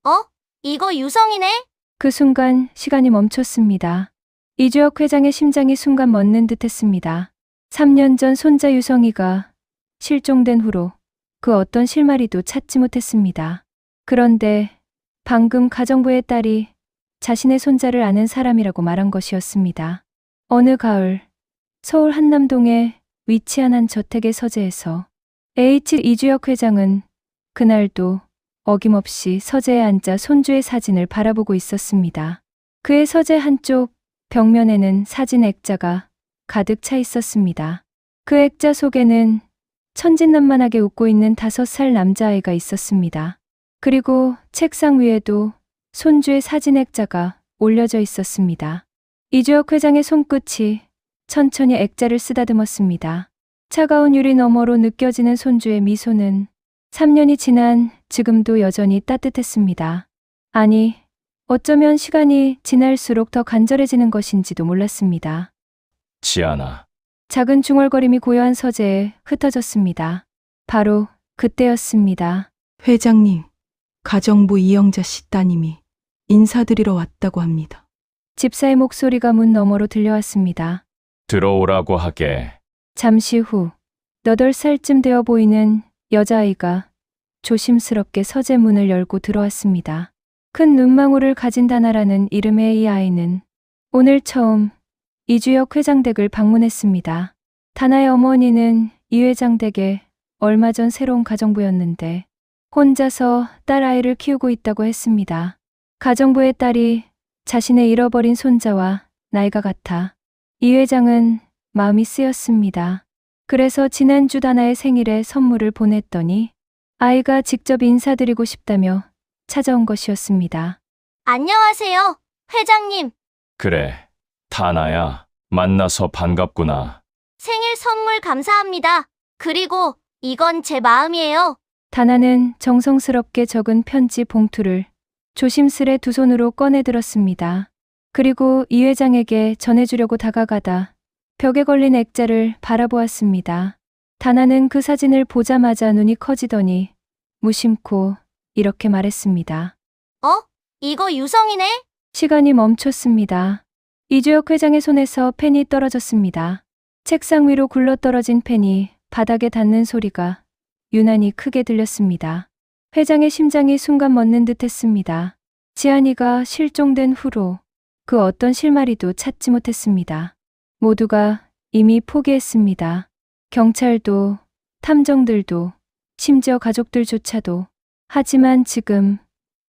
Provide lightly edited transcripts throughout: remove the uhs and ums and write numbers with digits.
어? 이거 유성이네? 그 순간 시간이 멈췄습니다. 이주혁 회장의 심장이 순간 멎는 듯 했습니다. 3년 전 손자 유성이가 실종된 후로 그 어떤 실마리도 찾지 못했습니다. 그런데 방금 가정부의 딸이 자신의 손자를 아는 사람이라고 말한 것이었습니다. 어느 가을 서울 한남동에 위치한 한 저택의 서재에서 H 이주혁 회장은 그날도 어김없이 서재에 앉아 손주의 사진을 바라보고 있었습니다. 그의 서재 한쪽 벽면에는 사진 액자가 가득 차 있었습니다. 그 액자 속에는 천진난만하게 웃고 있는 5살 남자아이가 있었습니다. 그리고 책상 위에도 손주의 사진 액자가 올려져 있었습니다. 이주혁 회장의 손끝이 천천히 액자를 쓰다듬었습니다. 차가운 유리 너머로 느껴지는 손주의 미소는 3년이 지난 지금도 여전히 따뜻했습니다. 아니, 어쩌면 시간이 지날수록 더 간절해지는 것인지도 몰랐습니다. 지아나, 작은 중얼거림이 고요한 서재에 흩어졌습니다. 바로 그때였습니다. 회장님, 가정부 이영자 씨 따님이 인사드리러 왔다고 합니다. 집사의 목소리가 문 너머로 들려왔습니다. 들어오라고 하게. 잠시 후 8살쯤 되어 보이는 여자아이가 조심스럽게 서재 문을 열고 들어왔습니다. 큰 눈망울을 가진 다나라는 이름의 이 아이는 오늘 처음 이주혁 회장 댁을 방문했습니다. 다나의 어머니는 이 회장 댁에 얼마 전 새로운 가정부였는데 혼자서 딸 아이를 키우고 있다고 했습니다. 가정부의 딸이 자신의 잃어버린 손자와 나이가 같아 이 회장은 마음이 쓰였습니다. 그래서 지난주 다나의 생일에 선물을 보냈더니 아이가 직접 인사드리고 싶다며 찾아온 것이었습니다. 안녕하세요, 회장님. 그래, 다나야. 만나서 반갑구나. 생일 선물 감사합니다. 그리고 이건 제 마음이에요. 다나는 정성스럽게 적은 편지 봉투를 조심스레 두 손으로 꺼내 들었습니다. 그리고 이 회장에게 전해주려고 다가가다 벽에 걸린 액자를 바라보았습니다. 다나는 그 사진을 보자마자 눈이 커지더니 무심코 이렇게 말했습니다. 어? 이거 유성이네? 시간이 멈췄습니다. 이주혁 회장의 손에서 펜이 떨어졌습니다. 책상 위로 굴러떨어진 펜이 바닥에 닿는 소리가 유난히 크게 들렸습니다. 회장의 심장이 순간 멎는 듯 했습니다. 지안이가 실종된 후로 그 어떤 실마리도 찾지 못했습니다. 모두가 이미 포기했습니다. 경찰도, 탐정들도, 심지어 가족들조차도. 하지만 지금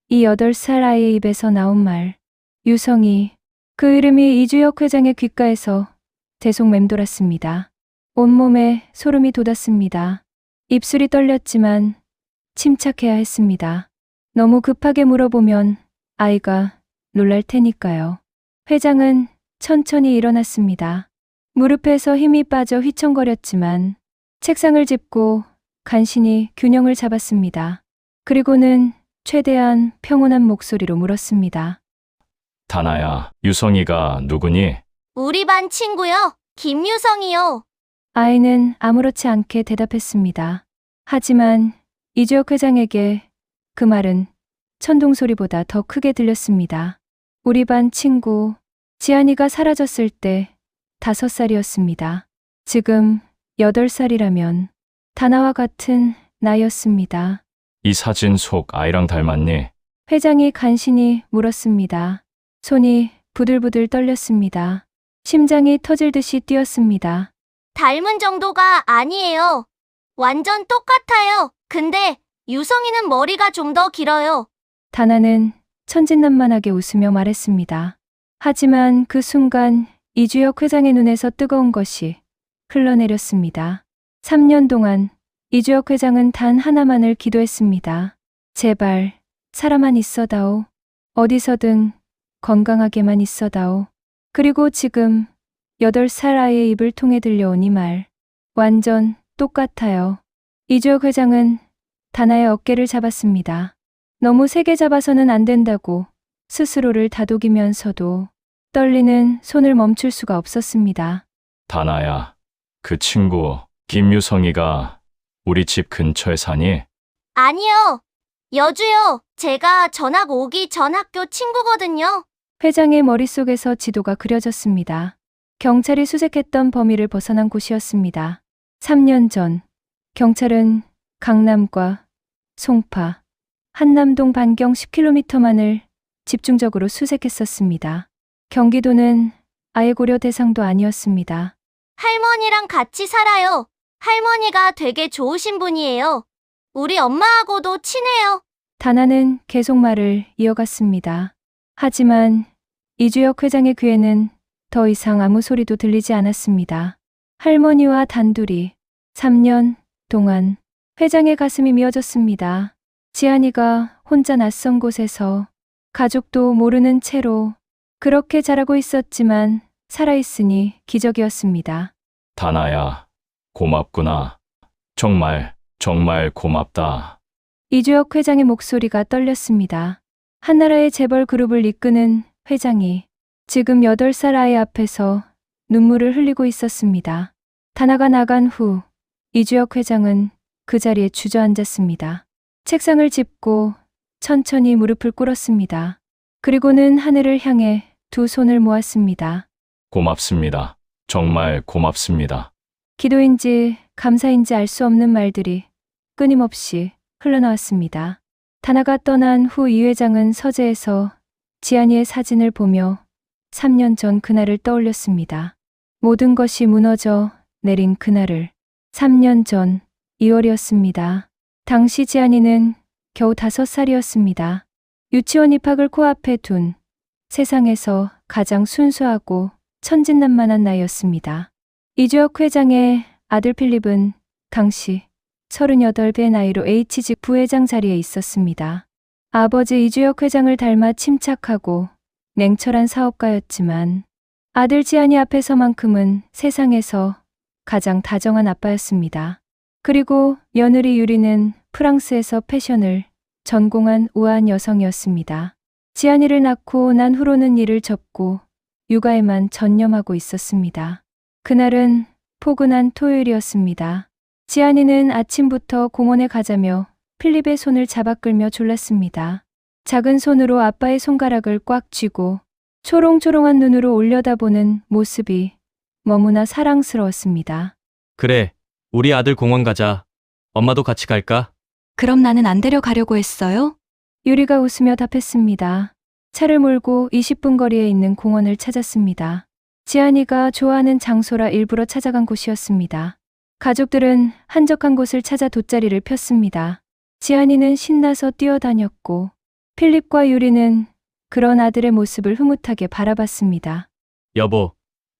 이 8살 아이의 입에서 나온 말, 유성이, 그 이름이 이주혁 회장의 귓가에서 계속 맴돌았습니다. 온몸에 소름이 돋았습니다. 입술이 떨렸지만 침착해야 했습니다. 너무 급하게 물어보면 아이가 놀랄 테니까요. 회장은 천천히 일어났습니다. 무릎에서 힘이 빠져 휘청거렸지만 책상을 짚고 간신히 균형을 잡았습니다. 그리고는 최대한 평온한 목소리로 물었습니다. 다나야, 유성이가 누구니? 우리 반 친구요. 김유성이요. 아이는 아무렇지 않게 대답했습니다. 하지만 이주혁 회장에게 그 말은 천둥소리보다 더 크게 들렸습니다. 우리 반 친구 지안이가 사라졌을 때 5살이었습니다. 지금 8살이라면 다나와 같은 나이였습니다. 이 사진 속 아이랑 닮았니? 회장이 간신히 물었습니다. 손이 부들부들 떨렸습니다. 심장이 터질 듯이 뛰었습니다. 닮은 정도가 아니에요. 완전 똑같아요. 근데 유성이는 머리가 좀 더 길어요. 다나는 천진난만하게 웃으며 말했습니다. 하지만 그 순간 이주혁 회장의 눈에서 뜨거운 것이 흘러내렸습니다. 3년 동안 이주혁 회장은 단 하나만을 기도했습니다. 제발 살아만 있어다오. 어디서든 건강하게만 있어다오. 그리고 지금 8살 아이의 입을 통해 들려온 이 말. 완전 똑같아요. 이주혁 회장은 다나의 어깨를 잡았습니다. 너무 세게 잡아서는 안 된다고 스스로를 다독이면서도 떨리는 손을 멈출 수가 없었습니다. 다나야, 그 친구 김유성이가 우리 집 근처에 사니? 아니요. 여주요. 제가 전학 오기 전 학교 친구거든요. 회장의 머릿속에서 지도가 그려졌습니다. 경찰이 수색했던 범위를 벗어난 곳이었습니다. 3년 전, 경찰은 강남과 송파, 한남동 반경 10km만을 집중적으로 수색했었습니다. 경기도는 아예 고려 대상도 아니었습니다. 할머니랑 같이 살아요. 할머니가 되게 좋으신 분이에요. 우리 엄마하고도 친해요. 다나는 계속 말을 이어갔습니다. 하지만 이주혁 회장의 귀에는 더 이상 아무 소리도 들리지 않았습니다. 할머니와 단둘이 3년 동안 회장의 가슴이 미어졌습니다. 지안이가 혼자 낯선 곳에서 가족도 모르는 채로 그렇게 자라고 있었지만 살아있으니 기적이었습니다. 다나야, 고맙구나. 정말 고맙다. 이주혁 회장의 목소리가 떨렸습니다. 한나라의 재벌 그룹을 이끄는 회장이 지금 8살 아이 앞에서 눈물을 흘리고 있었습니다. 다나가 나간 후 이주혁 회장은 그 자리에 주저앉았습니다. 책상을 짚고 천천히 무릎을 꿇었습니다. 그리고는 하늘을 향해 두 손을 모았습니다. 고맙습니다. 정말 고맙습니다. 기도인지 감사인지 알 수 없는 말들이 끊임없이 흘러나왔습니다. 다나가 떠난 후 이 회장은 서재에서 지안이의 사진을 보며 3년 전 그날을 떠올렸습니다. 모든 것이 무너져 내린 그날을 3년 전 2월이었습니다. 당시 지안이는 겨우 5살이었습니다. 유치원 입학을 코앞에 둔 세상에서 가장 순수하고 천진난만한 나이였습니다. 이주혁 회장의 아들 필립은 당시 38의 나이로 H직 부회장 자리에 있었습니다. 아버지 이주혁 회장을 닮아 침착하고 냉철한 사업가였지만 아들 지안이 앞에서만큼은 세상에서 가장 다정한 아빠였습니다. 그리고 며느리 유리는 프랑스에서 패션을 전공한 우아한 여성이었습니다. 지안이를 낳고 난 후로는 일을 접고 육아에만 전념하고 있었습니다. 그날은 포근한 토요일이었습니다. 지안이는 아침부터 공원에 가자며 필립의 손을 잡아 끌며 졸랐습니다. 작은 손으로 아빠의 손가락을 꽉 쥐고 초롱초롱한 눈으로 올려다보는 모습이 너무나 사랑스러웠습니다. 그래, 우리 아들 공원 가자. 엄마도 같이 갈까? 그럼 나는 안 데려가려고 했어요? 유리가 웃으며 답했습니다. 차를 몰고 20분 거리에 있는 공원을 찾았습니다. 지안이가 좋아하는 장소라 일부러 찾아간 곳이었습니다. 가족들은 한적한 곳을 찾아 돗자리를 폈습니다. 지안이는 신나서 뛰어다녔고 필립과 유리는 그런 아들의 모습을 흐뭇하게 바라봤습니다. 여보,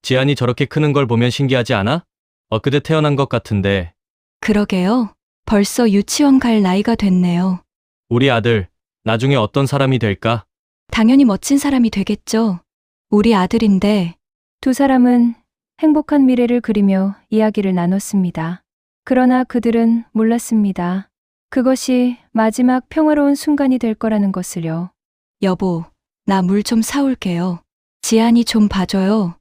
지안이 저렇게 크는 걸 보면 신기하지 않아? 엊그제 태어난 것 같은데. 그러게요. 벌써 유치원 갈 나이가 됐네요. 우리 아들, 나중에 어떤 사람이 될까? 당연히 멋진 사람이 되겠죠. 우리 아들인데. 두 사람은 행복한 미래를 그리며 이야기를 나눴습니다. 그러나 그들은 몰랐습니다. 그것이 마지막 평화로운 순간이 될 거라는 것을요. 여보, 나 물 좀 사올게요. 지안이 좀 봐줘요.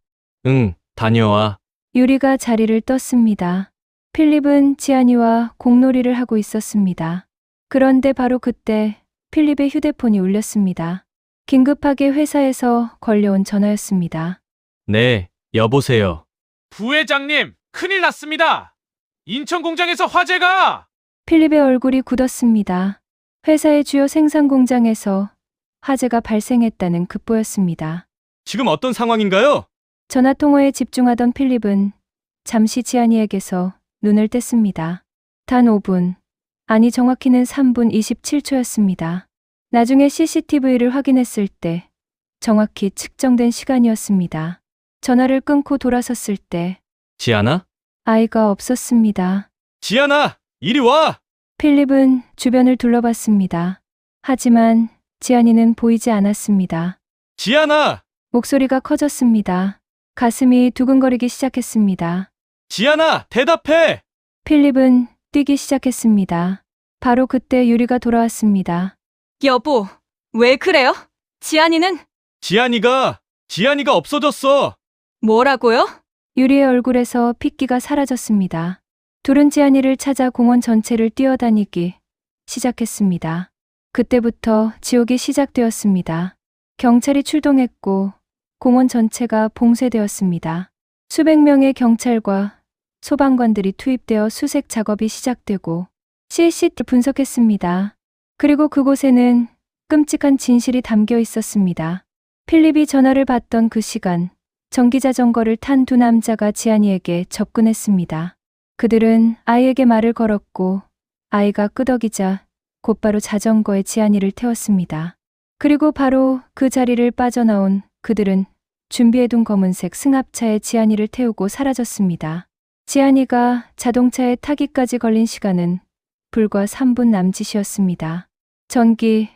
응, 다녀와. 유리가 자리를 떴습니다. 필립은 지안이와 공놀이를 하고 있었습니다. 그런데 바로 그때 필립의 휴대폰이 울렸습니다. 긴급하게 회사에서 걸려온 전화였습니다. 네, 여보세요. 부회장님, 큰일 났습니다. 인천 공장에서 화재가! 필립의 얼굴이 굳었습니다. 회사의 주요 생산 공장에서 화재가 발생했다는 급보였습니다. 지금 어떤 상황인가요? 전화 통화에 집중하던 필립은 잠시 지안이에게서 눈을 뗐습니다. 단 5분, 아니 정확히는 3분 27초였습니다. 나중에 CCTV를 확인했을 때 정확히 측정된 시간이었습니다. 전화를 끊고 돌아섰을 때 지안아? 아이가 없었습니다. 지안아, 이리 와! 필립은 주변을 둘러봤습니다. 하지만 지안이는 보이지 않았습니다. 지안아! 목소리가 커졌습니다. 가슴이 두근거리기 시작했습니다. 지안아, 대답해! 필립은 뛰기 시작했습니다. 바로 그때 유리가 돌아왔습니다. 여보, 왜 그래요? 지안이는? 지안이가 없어졌어! 뭐라고요? 유리의 얼굴에서 핏기가 사라졌습니다. 둘은 지안이를 찾아 공원 전체를 뛰어다니기 시작했습니다. 그때부터 지옥이 시작되었습니다. 경찰이 출동했고 공원 전체가 봉쇄되었습니다. 수백 명의 경찰과 소방관들이 투입되어 수색 작업이 시작되고 CCTV를 분석했습니다. 그리고 그곳에는 끔찍한 진실이 담겨 있었습니다. 필립이 전화를 받던 그 시간, 전기자전거를 탄 두 남자가 지안이에게 접근했습니다. 그들은 아이에게 말을 걸었고 아이가 끄덕이자 곧바로 자전거에 지안이를 태웠습니다. 그리고 바로 그 자리를 빠져나온 그들은 준비해둔 검은색 승합차에 지안이를 태우고 사라졌습니다. 지안이가 자동차에 타기까지 걸린 시간은 불과 3분 남짓이었습니다. 전기,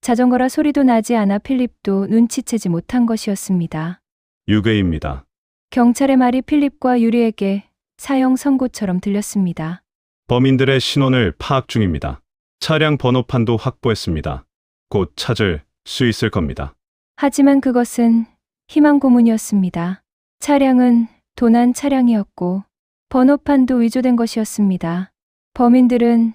자전거라 소리도 나지 않아 필립도 눈치채지 못한 것이었습니다. 유괴입니다. 경찰의 말이 필립과 유리에게 사형 선고처럼 들렸습니다. 범인들의 신원을 파악 중입니다. 차량 번호판도 확보했습니다. 곧 찾을 수 있을 겁니다. 하지만 그것은 희망 고문이었습니다. 차량은 도난 차량이었고 번호판도 위조된 것이었습니다. 범인들은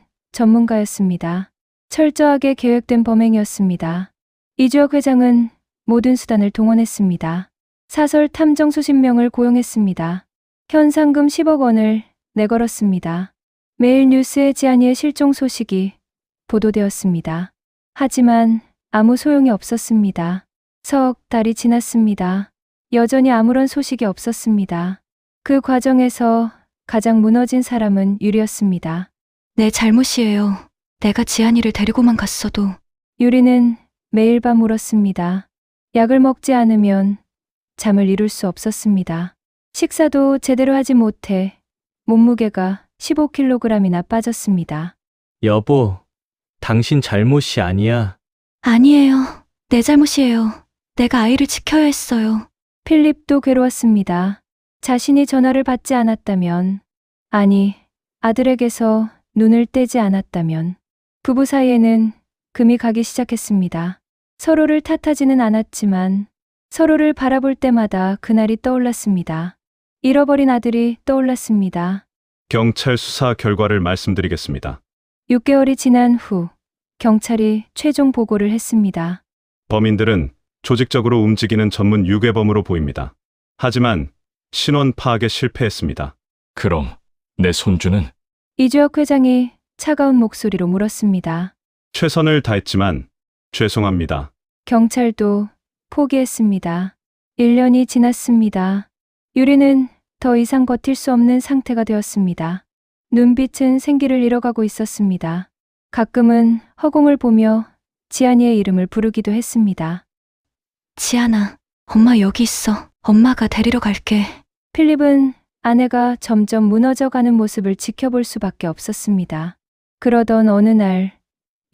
전문가였습니다. 철저하게 계획된 범행이었습니다. 이주혁 회장은 모든 수단을 동원했습니다. 사설 탐정 수십 명을 고용했습니다. 현상금 10억 원을 내걸었습니다. 매일 뉴스에 지안이의 실종 소식이 보도되었습니다. 하지만 아무 소용이 없었습니다. 석 달이 지났습니다. 여전히 아무런 소식이 없었습니다. 그 과정에서 가장 무너진 사람은 유리였습니다. 내 잘못이에요. 내가 지안이를 데리고만 갔어도. 유리는 매일 밤 울었습니다. 약을 먹지 않으면 잠을 이룰 수 없었습니다. 식사도 제대로 하지 못해 몸무게가 15kg이나 빠졌습니다. 여보, 당신 잘못이 아니야. 아니에요. 내 잘못이에요. 내가 아이를 지켜야 했어요. 필립도 괴로웠습니다. 자신이 전화를 받지 않았다면, 아니, 아들에게서 눈을 떼지 않았다면, 부부 사이에는 금이 가기 시작했습니다. 서로를 탓하지는 않았지만, 서로를 바라볼 때마다 그날이 떠올랐습니다. 잃어버린 아들이 떠올랐습니다. 경찰 수사 결과를 말씀드리겠습니다. 6개월이 지난 후, 경찰이 최종 보고를 했습니다. 범인들은 조직적으로 움직이는 전문 유괴범으로 보입니다. 하지만 신원 파악에 실패했습니다. 그럼 내 손주는? 이주혁 회장이 차가운 목소리로 물었습니다. 최선을 다했지만 죄송합니다. 경찰도 포기했습니다. 1년이 지났습니다. 유리는 더 이상 버틸 수 없는 상태가 되었습니다. 눈빛은 생기를 잃어가고 있었습니다. 가끔은 허공을 보며 지안이의 이름을 부르기도 했습니다. 지안아, 엄마 여기 있어. 엄마가 데리러 갈게. 필립은 아내가 점점 무너져가는 모습을 지켜볼 수밖에 없었습니다. 그러던 어느 날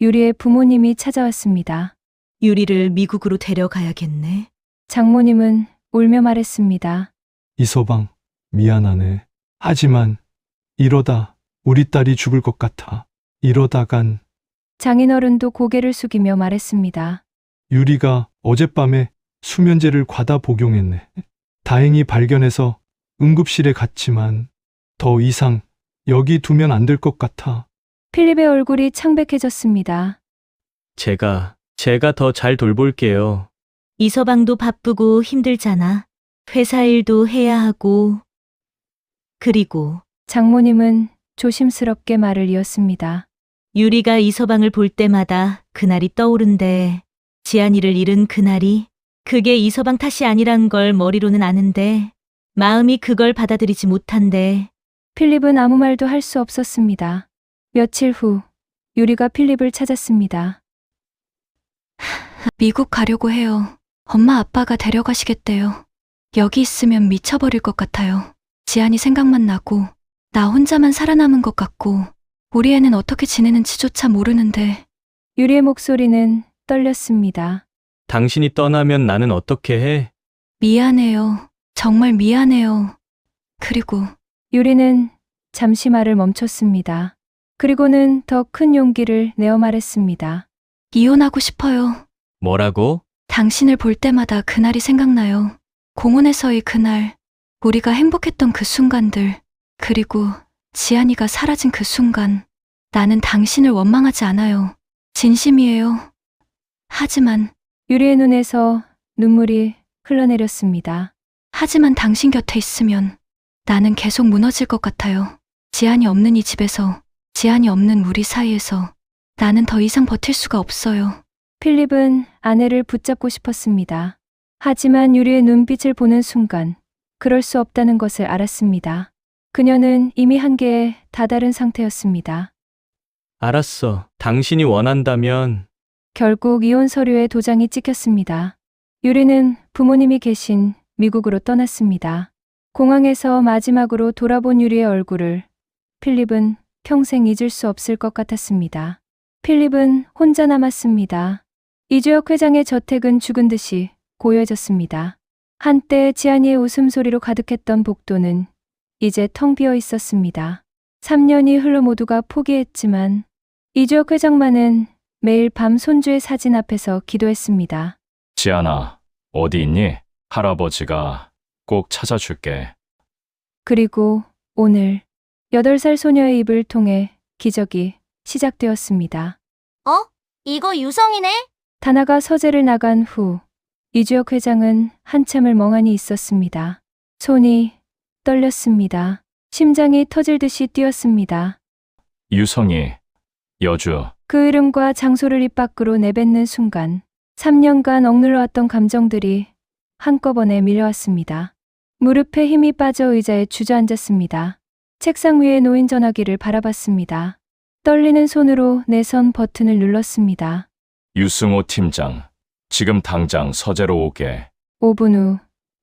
유리의 부모님이 찾아왔습니다. 유리를 미국으로 데려가야겠네. 장모님은 울며 말했습니다. 이서방, 미안하네. 하지만 이러다 우리 딸이 죽을 것 같아. 이러다간. 장인어른도 고개를 숙이며 말했습니다. 유리가 어젯밤에 수면제를 과다 복용했네. 다행히 발견해서 응급실에 갔지만 더 이상 여기 두면 안 될 것 같아. 필립의 얼굴이 창백해졌습니다. 제가 더 잘 돌볼게요. 이서방도 바쁘고 힘들잖아. 회사 일도 해야 하고. 그리고 장모님은 조심스럽게 말을 이었습니다. 유리가 이서방을 볼 때마다 그날이 떠오른대. 지안이를 잃은 그날이. 그게 이서방 탓이 아니란 걸 머리로는 아는데 마음이 그걸 받아들이지 못한대. 필립은 아무 말도 할 수 없었습니다. 며칠 후 유리가 필립을 찾았습니다. 미국 가려고 해요. 엄마 아빠가 데려가시겠대요. 여기 있으면 미쳐버릴 것 같아요. 지안이 생각만 나고 나 혼자만 살아남은 것 같고 우리 애는 어떻게 지내는지조차 모르는데. 유리의 목소리는 떨렸습니다. 당신이 떠나면 나는 어떻게 해? 미안해요. 정말 미안해요. 그리고 유리는 잠시 말을 멈췄습니다. 그리고는 더 큰 용기를 내어 말했습니다. 이혼하고 싶어요. 뭐라고? 당신을 볼 때마다 그날이 생각나요. 공원에서의 그날, 우리가 행복했던 그 순간들, 그리고 지안이가 사라진 그 순간. 나는 당신을 원망하지 않아요. 진심이에요. 하지만, 유리의 눈에서 눈물이 흘러내렸습니다. 하지만 당신 곁에 있으면 나는 계속 무너질 것 같아요. 지안이 없는 이 집에서, 지안이 없는 우리 사이에서 나는 더 이상 버틸 수가 없어요. 필립은 아내를 붙잡고 싶었습니다. 하지만 유리의 눈빛을 보는 순간 그럴 수 없다는 것을 알았습니다. 그녀는 이미 한계에 다다른 상태였습니다. 알았어. 당신이 원한다면. 결국 이혼 서류에 도장이 찍혔습니다. 유리는 부모님이 계신 미국으로 떠났습니다. 공항에서 마지막으로 돌아본 유리의 얼굴을 필립은 평생 잊을 수 없을 것 같았습니다. 필립은 혼자 남았습니다. 이주혁 회장의 저택은 죽은 듯이 고요해졌습니다. 한때 지안이의 웃음소리로 가득했던 복도는 이제 텅 비어 있었습니다. 3년이 흘러 모두가 포기했지만 이주혁 회장만은 매일 밤 손주의 사진 앞에서 기도했습니다. 지안아, 어디 있니? 할아버지가 꼭 찾아줄게. 그리고 오늘 8살 소녀의 입을 통해 기적이 시작되었습니다. 이거 유성이네? 다나가 서재를 나간 후 이주혁 회장은 한참을 멍하니 있었습니다. 손이 떨렸습니다. 심장이 터질 듯이 뛰었습니다. 유성이, 여주. 그 이름과 장소를 입 밖으로 내뱉는 순간 3년간 억눌러왔던 감정들이 한꺼번에 밀려왔습니다. 무릎에 힘이 빠져 의자에 주저앉았습니다. 책상 위에 놓인 전화기를 바라봤습니다. 떨리는 손으로 내선 버튼을 눌렀습니다. 유승호 팀장, 지금 당장 서재로 오게. 5분 후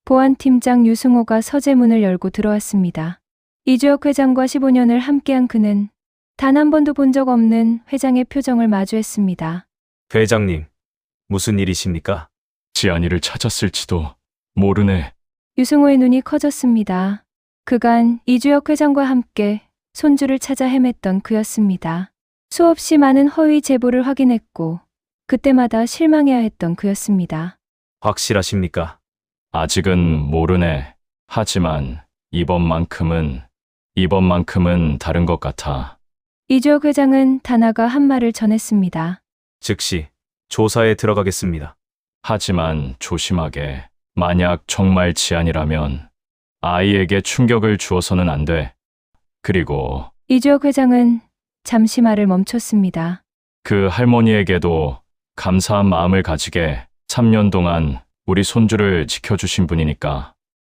보안팀장 유승호가 서재 문을 열고 들어왔습니다. 이주혁 회장과 15년을 함께한 그는 단 한 번도 본 적 없는 회장의 표정을 마주했습니다. 회장님, 무슨 일이십니까? 지안이를 찾았을지도 모르네. 유승호의 눈이 커졌습니다. 그간 이주혁 회장과 함께 손주를 찾아 헤맸던 그였습니다. 수없이 많은 허위 제보를 확인했고 그때마다 실망해야 했던 그였습니다. 확실하십니까? 아직은 모르네. 하지만 이번만큼은 다른 것 같아. 이주혁 회장은 다나가 한 말을 전했습니다. 즉시 조사에 들어가겠습니다. 하지만 조심하게. 만약 정말 지안이라면 아이에게 충격을 주어서는 안 돼. 그리고 이주혁 회장은 잠시 말을 멈췄습니다. 그 할머니에게도 감사한 마음을 가지게 3년 동안 우리 손주를 지켜주신 분이니까.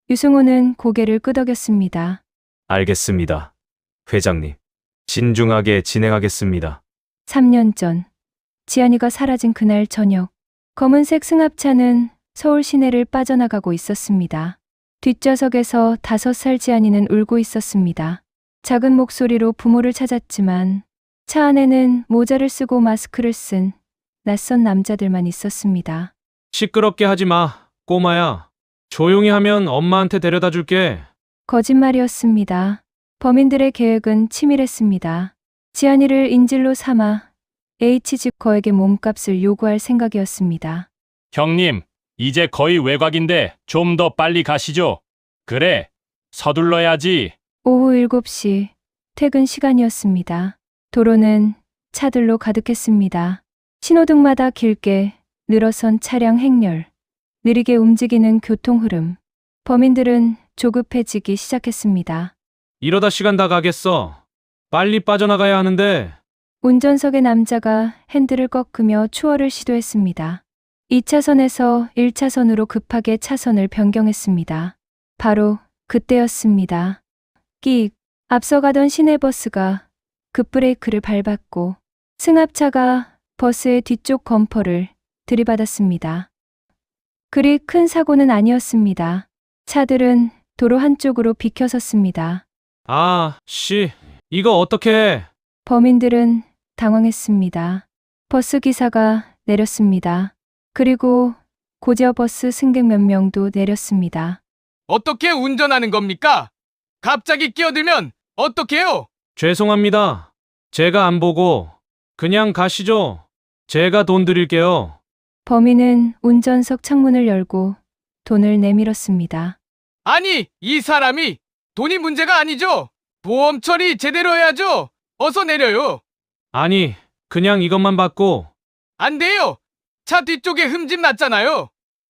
유승호는 고개를 끄덕였습니다. 알겠습니다. 회장님, 신중하게 진행하겠습니다. 3년 전 지안이가 사라진 그날 저녁 검은색 승합차는 서울 시내를 빠져나가고 있었습니다. 뒷좌석에서 5살 지안이는 울고 있었습니다. 작은 목소리로 부모를 찾았지만 차 안에는 모자를 쓰고 마스크를 쓴 낯선 남자들만 있었습니다. 시끄럽게 하지 마, 꼬마야. 조용히 하면 엄마한테 데려다 줄게. 거짓말이었습니다. 범인들의 계획은 치밀했습니다. 지안이를 인질로 삼아 H지커에게 몸값을 요구할 생각이었습니다. 형님, 이제 거의 외곽인데 좀 더 빨리 가시죠. 그래, 서둘러야지. 오후 7시 퇴근 시간이었습니다. 도로는 차들로 가득했습니다. 신호등마다 길게 늘어선 차량 행렬, 느리게 움직이는 교통 흐름. 범인들은 조급해지기 시작했습니다. 이러다 시간 다 가겠어. 빨리 빠져나가야 하는데. 운전석의 남자가 핸들을 꺾으며 추월을 시도했습니다. 2차선에서 1차선으로 급하게 차선을 변경했습니다. 바로 그때였습니다. 끽! 앞서가던 시내버스가 급브레이크를 밟았고 승합차가 버스의 뒤쪽 범퍼를 들이받았습니다. 그리 큰 사고는 아니었습니다. 차들은 도로 한쪽으로 비켜섰습니다. 아, 씨, 이거 어떻게 해? 범인들은 당황했습니다. 버스 기사가 내렸습니다. 그리고 고지어 버스 승객 몇 명도 내렸습니다. 어떻게 운전하는 겁니까? 갑자기 끼어들면 어떡해요? 죄송합니다. 제가 안 보고. 그냥 가시죠. 제가 돈 드릴게요. 범인은 운전석 창문을 열고 돈을 내밀었습니다. 아니, 이 사람이 돈이 문제가 아니죠? 보험 처리 제대로 해야죠. 어서 내려요. 아니, 그냥 이것만 받고. 안 돼요. 차 뒤쪽에 흠집 났잖아요.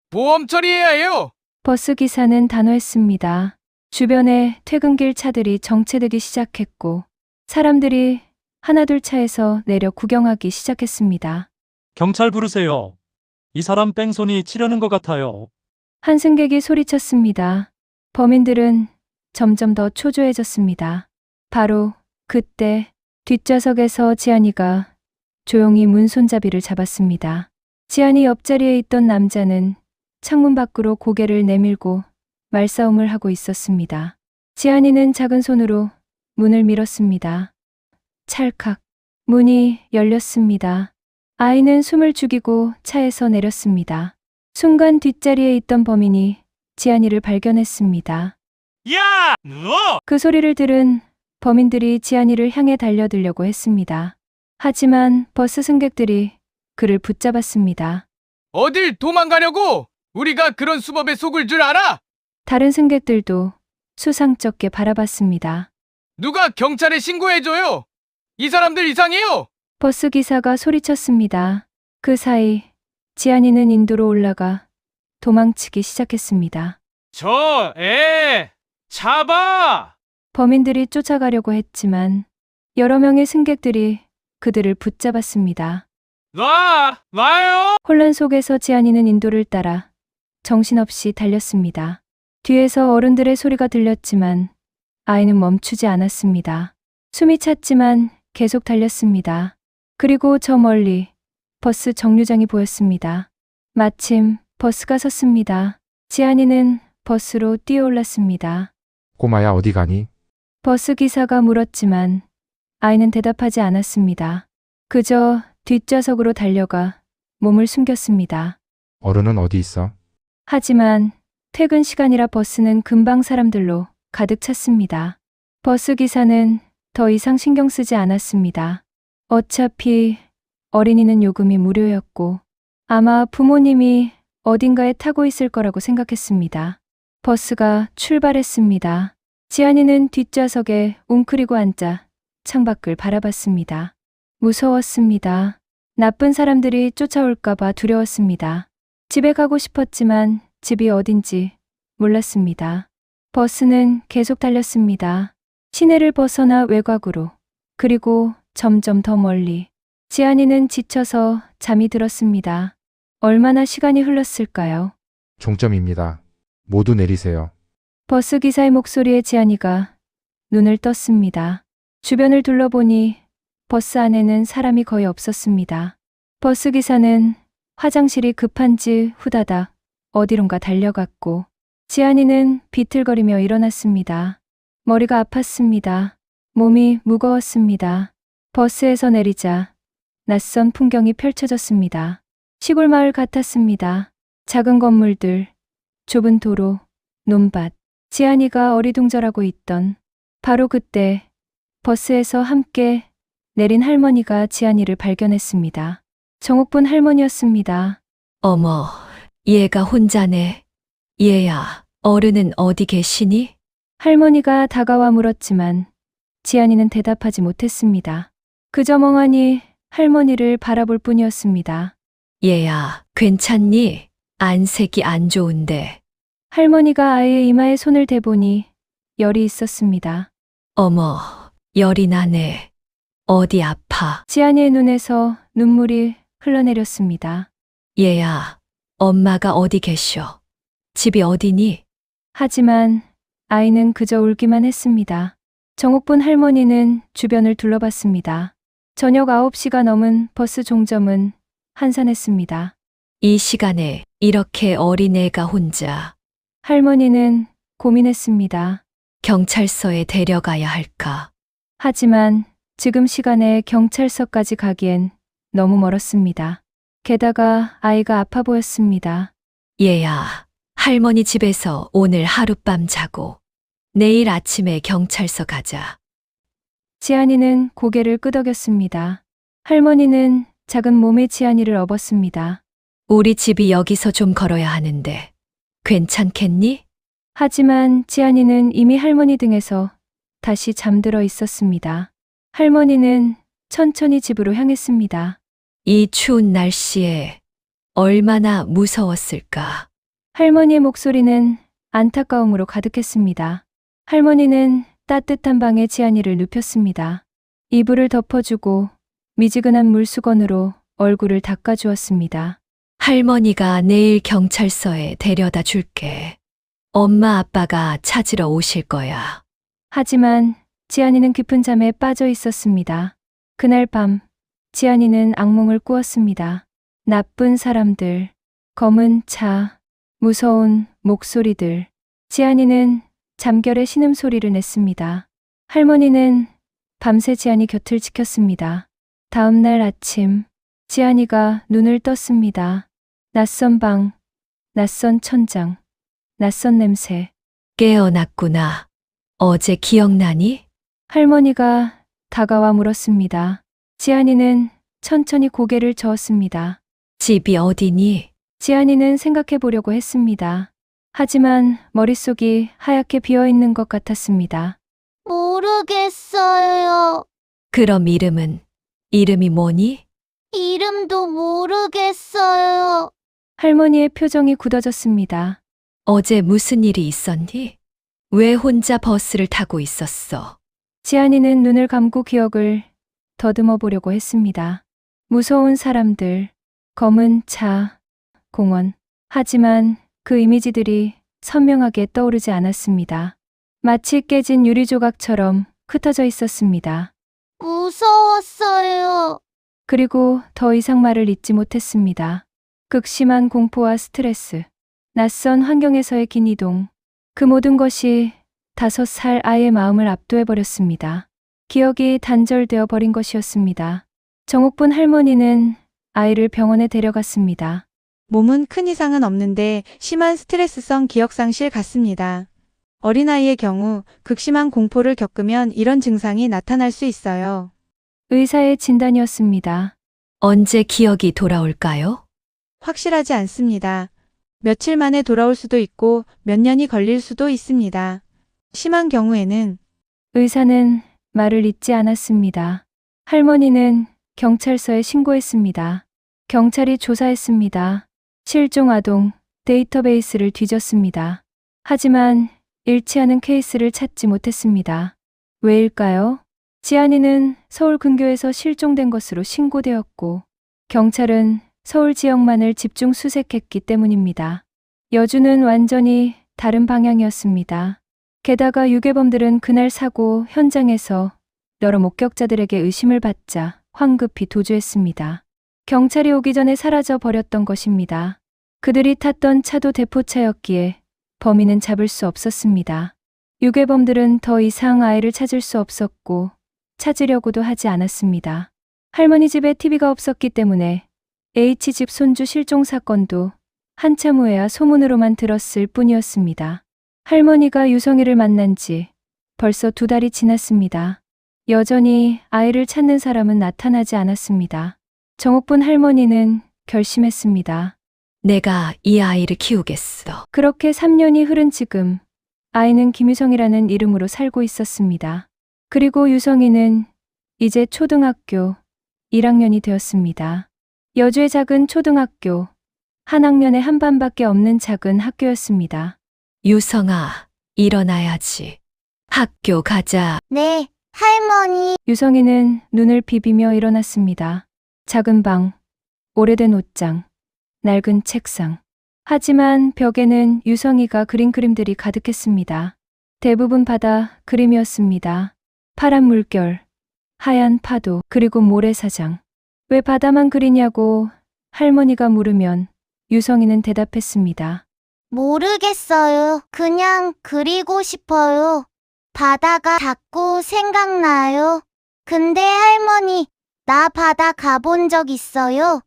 보험 처리해야 해요. 버스 기사는 단호했습니다. 주변에 퇴근길 차들이 정체되기 시작했고 사람들이 하나둘 차에서 내려 구경하기 시작했습니다. 경찰 부르세요. 이 사람 뺑소니 치려는 것 같아요. 한 승객이 소리쳤습니다. 범인들은 점점 더 초조해졌습니다. 바로 그때 뒷좌석에서 지안이가 조용히 문 손잡이를 잡았습니다. 지안이 옆자리에 있던 남자는 창문 밖으로 고개를 내밀고 말싸움을 하고 있었습니다. 지안이는 작은 손으로 문을 밀었습니다. 찰칵 문이 열렸습니다. 아이는 숨을 죽이고 차에서 내렸습니다. 순간 뒷자리에 있던 범인이 지안이를 발견했습니다. 야! 누워! 그 소리를 들은 범인들이 지안이를 향해 달려들려고 했습니다. 하지만 버스 승객들이 그를 붙잡았습니다. 어딜 도망가려고? 우리가 그런 수법에 속을 줄 알아? 다른 승객들도 수상쩍게 바라봤습니다. 누가 경찰에 신고해줘요. 이 사람들 이상해요. 버스 기사가 소리쳤습니다. 그 사이 지안이는 인도로 올라가 도망치기 시작했습니다. 저 애 잡아! 범인들이 쫓아가려고 했지만 여러 명의 승객들이 그들을 붙잡았습니다. 놔요! 혼란 속에서 지안이는 인도를 따라 정신없이 달렸습니다. 뒤에서 어른들의 소리가 들렸지만 아이는 멈추지 않았습니다. 숨이 찼지만 계속 달렸습니다. 그리고 저 멀리 버스 정류장이 보였습니다. 마침 버스가 섰습니다. 지안이는 버스로 뛰어올랐습니다. 꼬마야 어디 가니? 버스 기사가 물었지만 아이는 대답하지 않았습니다. 그저 뒷좌석으로 달려가 몸을 숨겼습니다. 어른은 어디 있어? 하지만 퇴근 시간이라 버스는 금방 사람들로 가득 찼습니다. 버스 기사는 더 이상 신경 쓰지 않았습니다. 어차피 어린이는 요금이 무료였고 아마 부모님이 어딘가에 타고 있을 거라고 생각했습니다. 버스가 출발했습니다. 지안이는 뒷좌석에 웅크리고 앉아 창밖을 바라봤습니다. 무서웠습니다. 나쁜 사람들이 쫓아올까봐 두려웠습니다. 집에 가고 싶었지만 집이 어딘지 몰랐습니다. 버스는 계속 달렸습니다. 시내를 벗어나 외곽으로, 그리고 점점 더 멀리. 지안이는 지쳐서 잠이 들었습니다. 얼마나 시간이 흘렀을까요? 종점입니다. 모두 내리세요. 버스 기사의 목소리에 지안이가 눈을 떴습니다. 주변을 둘러보니 버스 안에는 사람이 거의 없었습니다. 버스 기사는 화장실이 급한지 후다닥 어디론가 달려갔고 지안이는 비틀거리며 일어났습니다. 머리가 아팠습니다. 몸이 무거웠습니다. 버스에서 내리자 낯선 풍경이 펼쳐졌습니다. 시골 마을 같았습니다. 작은 건물들, 좁은 도로, 논밭. 지안이가 어리둥절하고 있던 바로 그때 버스에서 함께 내린 할머니가 지안이를 발견했습니다. 정옥분 할머니였습니다. 어머, 얘가 혼자네. 얘야, 어른은 어디 계시니? 할머니가 다가와 물었지만 지안이는 대답하지 못했습니다. 그저 멍하니 할머니를 바라볼 뿐이었습니다. 얘야, 괜찮니? 안색이 안 좋은데. 할머니가 아이의 이마에 손을 대보니 열이 있었습니다. 어머, 열이 나네. 어디 아파? 지안이의 눈에서 눈물이 흘러내렸습니다. 얘야, 엄마가 어디 계셔? 집이 어디니? 하지만 아이는 그저 울기만 했습니다. 정옥분 할머니는 주변을 둘러봤습니다. 저녁 9시가 넘은 버스 종점은 한산했습니다. 이 시간에 이렇게 어린애가 혼자. 할머니는 고민했습니다. 경찰서에 데려가야 할까? 하지만 지금 시간에 경찰서까지 가기엔 너무 멀었습니다. 게다가 아이가 아파 보였습니다. 얘야, 할머니 집에서 오늘 하룻밤 자고 내일 아침에 경찰서 가자. 지안이는 고개를 끄덕였습니다. 할머니는 작은 몸에 지안이를 업었습니다. 우리 집이 여기서 좀 걸어야 하는데 괜찮겠니? 하지만 지안이는 이미 할머니 등에서 다시 잠들어 있었습니다. 할머니는 천천히 집으로 향했습니다. 이 추운 날씨에 얼마나 무서웠을까. 할머니의 목소리는 안타까움으로 가득했습니다. 할머니는 따뜻한 방에 지안이를 눕혔습니다. 이불을 덮어주고 미지근한 물수건으로 얼굴을 닦아주었습니다. 할머니가 내일 경찰서에 데려다 줄게. 엄마 아빠가 찾으러 오실 거야. 하지만 지안이는 깊은 잠에 빠져 있었습니다. 그날 밤 지안이는 악몽을 꾸었습니다. 나쁜 사람들, 검은 차, 무서운 목소리들. 지안이는 잠결에 신음소리를 냈습니다. 할머니는 밤새 지안이 곁을 지켰습니다. 다음 날 아침 지안이가 눈을 떴습니다. 낯선 방, 낯선 천장, 낯선 냄새. 깨어났구나. 어제 기억나니? 할머니가 다가와 물었습니다. 지안이는 천천히 고개를 저었습니다. 집이 어디니? 지안이는 생각해 보려고 했습니다. 하지만 머릿속이 하얗게 비어있는 것 같았습니다. 모르겠어요. 그럼 이름이 뭐니? 이름도 모르겠어요. 할머니의 표정이 굳어졌습니다. 어제 무슨 일이 있었니? 왜 혼자 버스를 타고 있었어? 지안이는 눈을 감고 기억을 더듬어 보려고 했습니다. 무서운 사람들, 검은 차, 공원. 하지만 그 이미지들이 선명하게 떠오르지 않았습니다. 마치 깨진 유리 조각처럼 흩어져 있었습니다. 무서웠어요. 그리고 더 이상 말을 잇지 못했습니다. 극심한 공포와 스트레스, 낯선 환경에서의 긴 이동, 그 모든 것이 5살 아이의 마음을 압도해버렸습니다. 기억이 단절되어 버린 것이었습니다. 정옥분 할머니는 아이를 병원에 데려갔습니다. 몸은 큰 이상은 없는데 심한 스트레스성 기억상실 같습니다. 어린아이의 경우 극심한 공포를 겪으면 이런 증상이 나타날 수 있어요. 의사의 진단이었습니다. 언제 기억이 돌아올까요? 확실하지 않습니다. 며칠 만에 돌아올 수도 있고 몇 년이 걸릴 수도 있습니다. 심한 경우에는 의사는 말을 잇지 않았습니다. 할머니는 경찰서에 신고했습니다. 경찰이 조사했습니다. 실종 아동 데이터베이스를 뒤졌습니다. 하지만 일치하는 케이스를 찾지 못했습니다. 왜일까요? 지안이는 서울 근교에서 실종된 것으로 신고되었고 경찰은 서울 지역만을 집중 수색했기 때문입니다. 여주는 완전히 다른 방향이었습니다. 게다가 유괴범들은 그날 사고 현장에서 여러 목격자들에게 의심을 받자 황급히 도주했습니다. 경찰이 오기 전에 사라져 버렸던 것입니다. 그들이 탔던 차도 대포차였기에 범인은 잡을 수 없었습니다. 유괴범들은 더 이상 아이를 찾을 수 없었고 찾으려고도 하지 않았습니다. 할머니 집에 TV가 없었기 때문에 H집 손주 실종 사건도 한참 후에야 소문으로만 들었을 뿐이었습니다. 할머니가 유성이를 만난 지 벌써 2달이 지났습니다. 여전히 아이를 찾는 사람은 나타나지 않았습니다. 정옥분 할머니는 결심했습니다. 내가 이 아이를 키우겠어. 그렇게 3년이 흐른 지금 아이는 김유성이라는 이름으로 살고 있었습니다. 그리고 유성이는 이제 초등학교 1학년이 되었습니다. 여주의 작은 초등학교, 한 학년에 한 반밖에 없는 작은 학교였습니다. 유성아, 일어나야지. 학교 가자. 네, 할머니. 유성이는 눈을 비비며 일어났습니다. 작은 방, 오래된 옷장, 낡은 책상. 하지만 벽에는 유성이가 그린 그림들이 가득했습니다. 대부분 바다 그림이었습니다. 파란 물결, 하얀 파도, 그리고 모래사장. 왜 바다만 그리냐고 할머니가 물으면 유성이는 대답했습니다. 모르겠어요. 그냥 그리고 싶어요. 바다가 자꾸 생각나요. 근데 할머니, 나 바다 가본 적 있어요?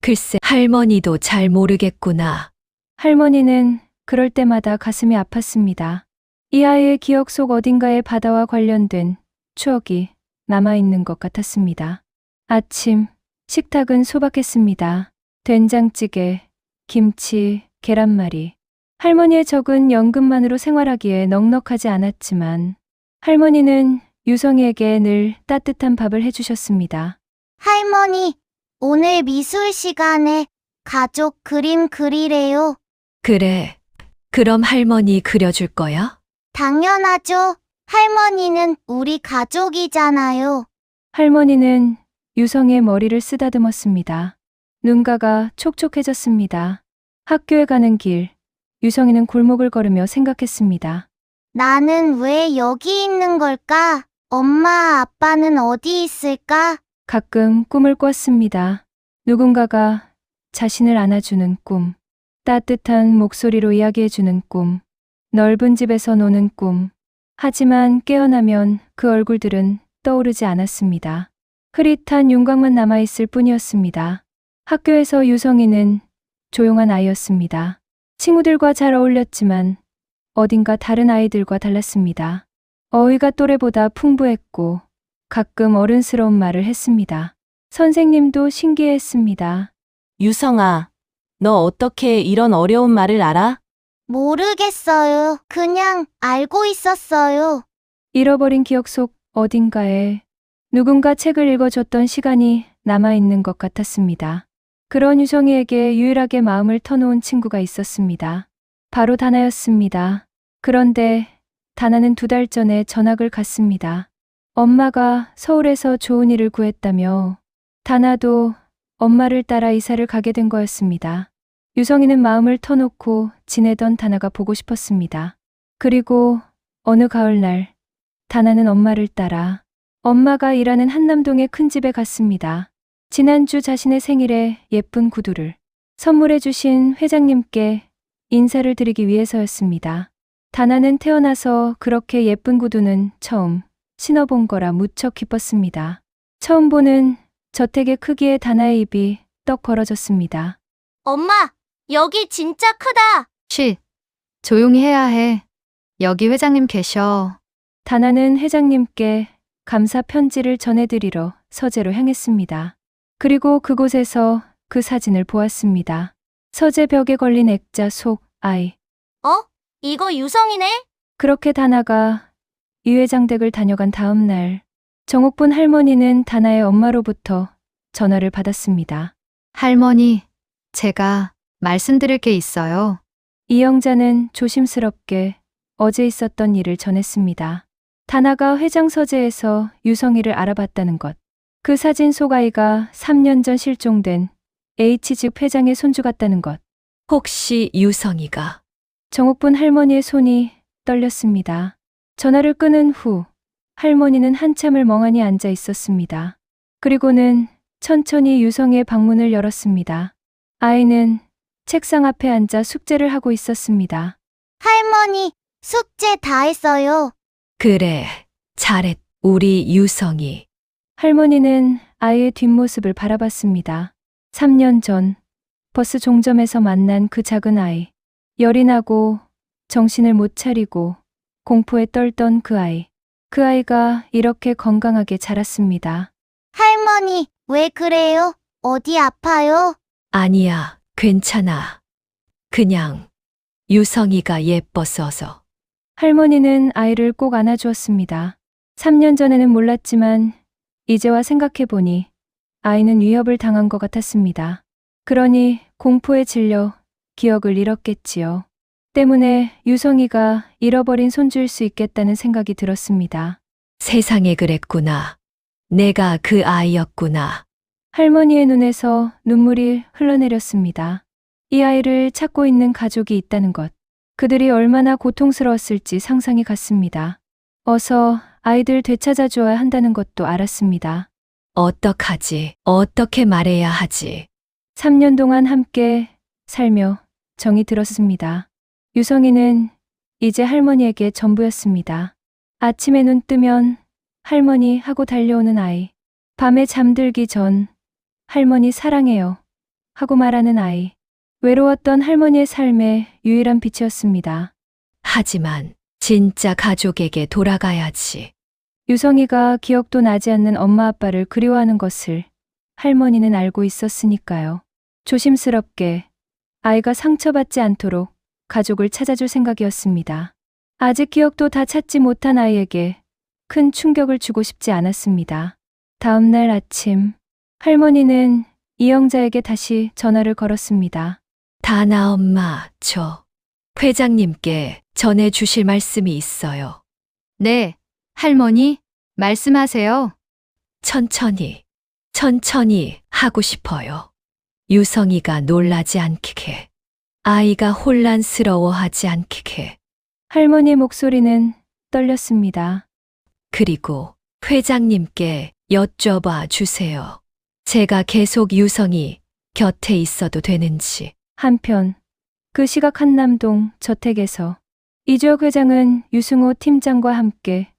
글쎄, 할머니도 잘 모르겠구나. 할머니는 그럴 때마다 가슴이 아팠습니다. 이 아이의 기억 속 어딘가에 바다와 관련된 추억이 남아있는 것 같았습니다. 아침, 식탁은 소박했습니다. 된장찌개, 김치, 계란말이. 할머니의 적은 연금만으로 생활하기에 넉넉하지 않았지만 할머니는 유성이에게 늘 따뜻한 밥을 해주셨습니다. 할머니, 오늘 미술 시간에 가족 그림 그리래요. 그래. 그럼 할머니 그려줄 거야? 당연하죠. 할머니는 우리 가족이잖아요. 할머니는 유성이의 머리를 쓰다듬었습니다. 눈가가 촉촉해졌습니다. 학교에 가는 길, 유성이는 골목을 걸으며 생각했습니다. 나는 왜 여기 있는 걸까? 엄마, 아빠는 어디 있을까? 가끔 꿈을 꿨습니다. 누군가가 자신을 안아주는 꿈, 따뜻한 목소리로 이야기해주는 꿈, 넓은 집에서 노는 꿈. 하지만 깨어나면 그 얼굴들은 떠오르지 않았습니다. 흐릿한 윤곽만 남아있을 뿐이었습니다. 학교에서 유성이는 조용한 아이였습니다. 친구들과 잘 어울렸지만 어딘가 다른 아이들과 달랐습니다. 어휘가 또래보다 풍부했고 가끔 어른스러운 말을 했습니다. 선생님도 신기해했습니다. 유성아, 너 어떻게 이런 어려운 말을 알아? 모르겠어요. 그냥 알고 있었어요. 잃어버린 기억 속 어딘가에 누군가 책을 읽어줬던 시간이 남아있는 것 같았습니다. 그런 유성이에게 유일하게 마음을 터놓은 친구가 있었습니다. 바로 다나였습니다. 그런데 다나는 2달 전에 전학을 갔습니다. 엄마가 서울에서 좋은 일을 구했다며 다나도 엄마를 따라 이사를 가게 된 거였습니다. 유성이는 마음을 터놓고 지내던 다나가 보고 싶었습니다. 그리고 어느 가을날 다나는 엄마를 따라 엄마가 일하는 한남동의 큰 집에 갔습니다. 지난주 자신의 생일에 예쁜 구두를 선물해 주신 회장님께 인사를 드리기 위해서였습니다. 다나는 태어나서 그렇게 예쁜 구두는 처음 신어본 거라 무척 기뻤습니다. 처음 보는 저택의 크기에 다나의 입이 떡 벌어졌습니다. 엄마, 여기 진짜 크다. 조용히 해야 해. 여기 회장님 계셔. 다나는 회장님께 감사 편지를 전해드리러 서재로 향했습니다. 그리고 그곳에서 그 사진을 보았습니다. 서재 벽에 걸린 액자 속 아이. 이거 유성이네? 그렇게 다나가 이 회장 댁을 다녀간 다음 날 정옥분 할머니는 다나의 엄마로부터 전화를 받았습니다. 할머니, 제가 말씀드릴 게 있어요. 이영자는 조심스럽게 어제 있었던 일을 전했습니다. 다나가 회장 서재에서 유성이를 알아봤다는 것. 그 사진 속 아이가 3년 전 실종된 H집 회장의 손주 같다는 것. 혹시 유성이가? 정옥분 할머니의 손이 떨렸습니다. 전화를 끊은 후 할머니는 한참을 멍하니 앉아 있었습니다. 그리고는 천천히 유성이의 방문을 열었습니다. 아이는 책상 앞에 앉아 숙제를 하고 있었습니다. 할머니, 숙제 다 했어요. 그래, 잘했. 우리 유성이. 할머니는 아이의 뒷모습을 바라봤습니다. 3년 전 버스 종점에서 만난 그 작은 아이. 열이 나고 정신을 못 차리고 공포에 떨던 그 아이. 그 아이가 이렇게 건강하게 자랐습니다. 할머니, 왜 그래요? 어디 아파요? 아니야, 괜찮아. 그냥 유성이가 예뻤어서. 할머니는 아이를 꼭 안아주었습니다. 3년 전에는 몰랐지만 이제와 생각해보니 아이는 위협을 당한 것 같았습니다. 그러니 공포에 질려 기억을 잃었겠지요. 때문에 유성이가 잃어버린 손주일 수 있겠다는 생각이 들었습니다. 세상에 그랬구나. 내가 그 아이였구나. 할머니의 눈에서 눈물이 흘러내렸습니다. 이 아이를 찾고 있는 가족이 있다는 것. 그들이 얼마나 고통스러웠을지 상상이 갔습니다. 어서 아이들 되찾아 줘야 한다는 것도 알았습니다. 어떡하지? 어떻게 말해야 하지? 3년 동안 함께 살며 정이 들었습니다. 유성이는 이제 할머니에게 전부였습니다. 아침에 눈 뜨면 할머니 하고 달려오는 아이. 밤에 잠들기 전 할머니 사랑해요 하고 말하는 아이. 외로웠던 할머니의 삶의 유일한 빛이었습니다. 하지만 진짜 가족에게 돌아가야지. 유성이가 기억도 나지 않는 엄마 아빠를 그리워하는 것을 할머니는 알고 있었으니까요. 조심스럽게 아이가 상처받지 않도록 가족을 찾아줄 생각이었습니다. 아직 기억도 다 찾지 못한 아이에게 큰 충격을 주고 싶지 않았습니다. 다음 날 아침, 할머니는 이영자에게 다시 전화를 걸었습니다. 다나 엄마, 저 회장님께 전해 주실 말씀이 있어요. 네, 할머니, 말씀하세요. 천천히 하고 싶어요. 유성이가 놀라지 않게, 아이가 혼란스러워하지 않게. 할머니의 목소리는 떨렸습니다. 그리고 회장님께 여쭤봐 주세요. 제가 계속 유성이 곁에 있어도 되는지. 한편 그 시각 한남동 저택에서 이주혁 회장은 유승호 팀장과 함께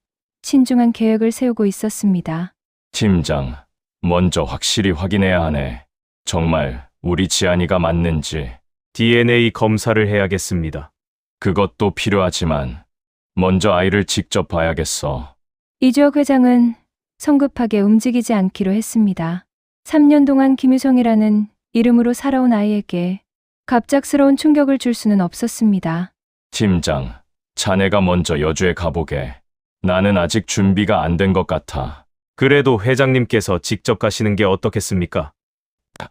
신중한 계획을 세우고 있었습니다. 팀장, 먼저 확실히 확인해야 하네. 정말 우리 지안이가 맞는지. DNA 검사를 해야겠습니다. 그것도 필요하지만 먼저 아이를 직접 봐야겠어. 이주혁 회장은 성급하게 움직이지 않기로 했습니다. 3년 동안 김유성이라는 이름으로 살아온 아이에게 갑작스러운 충격을 줄 수는 없었습니다. 팀장, 자네가 먼저 여주에 가보게. 나는 아직 준비가 안 된 것 같아. 그래도 회장님께서 직접 가시는 게 어떻겠습니까?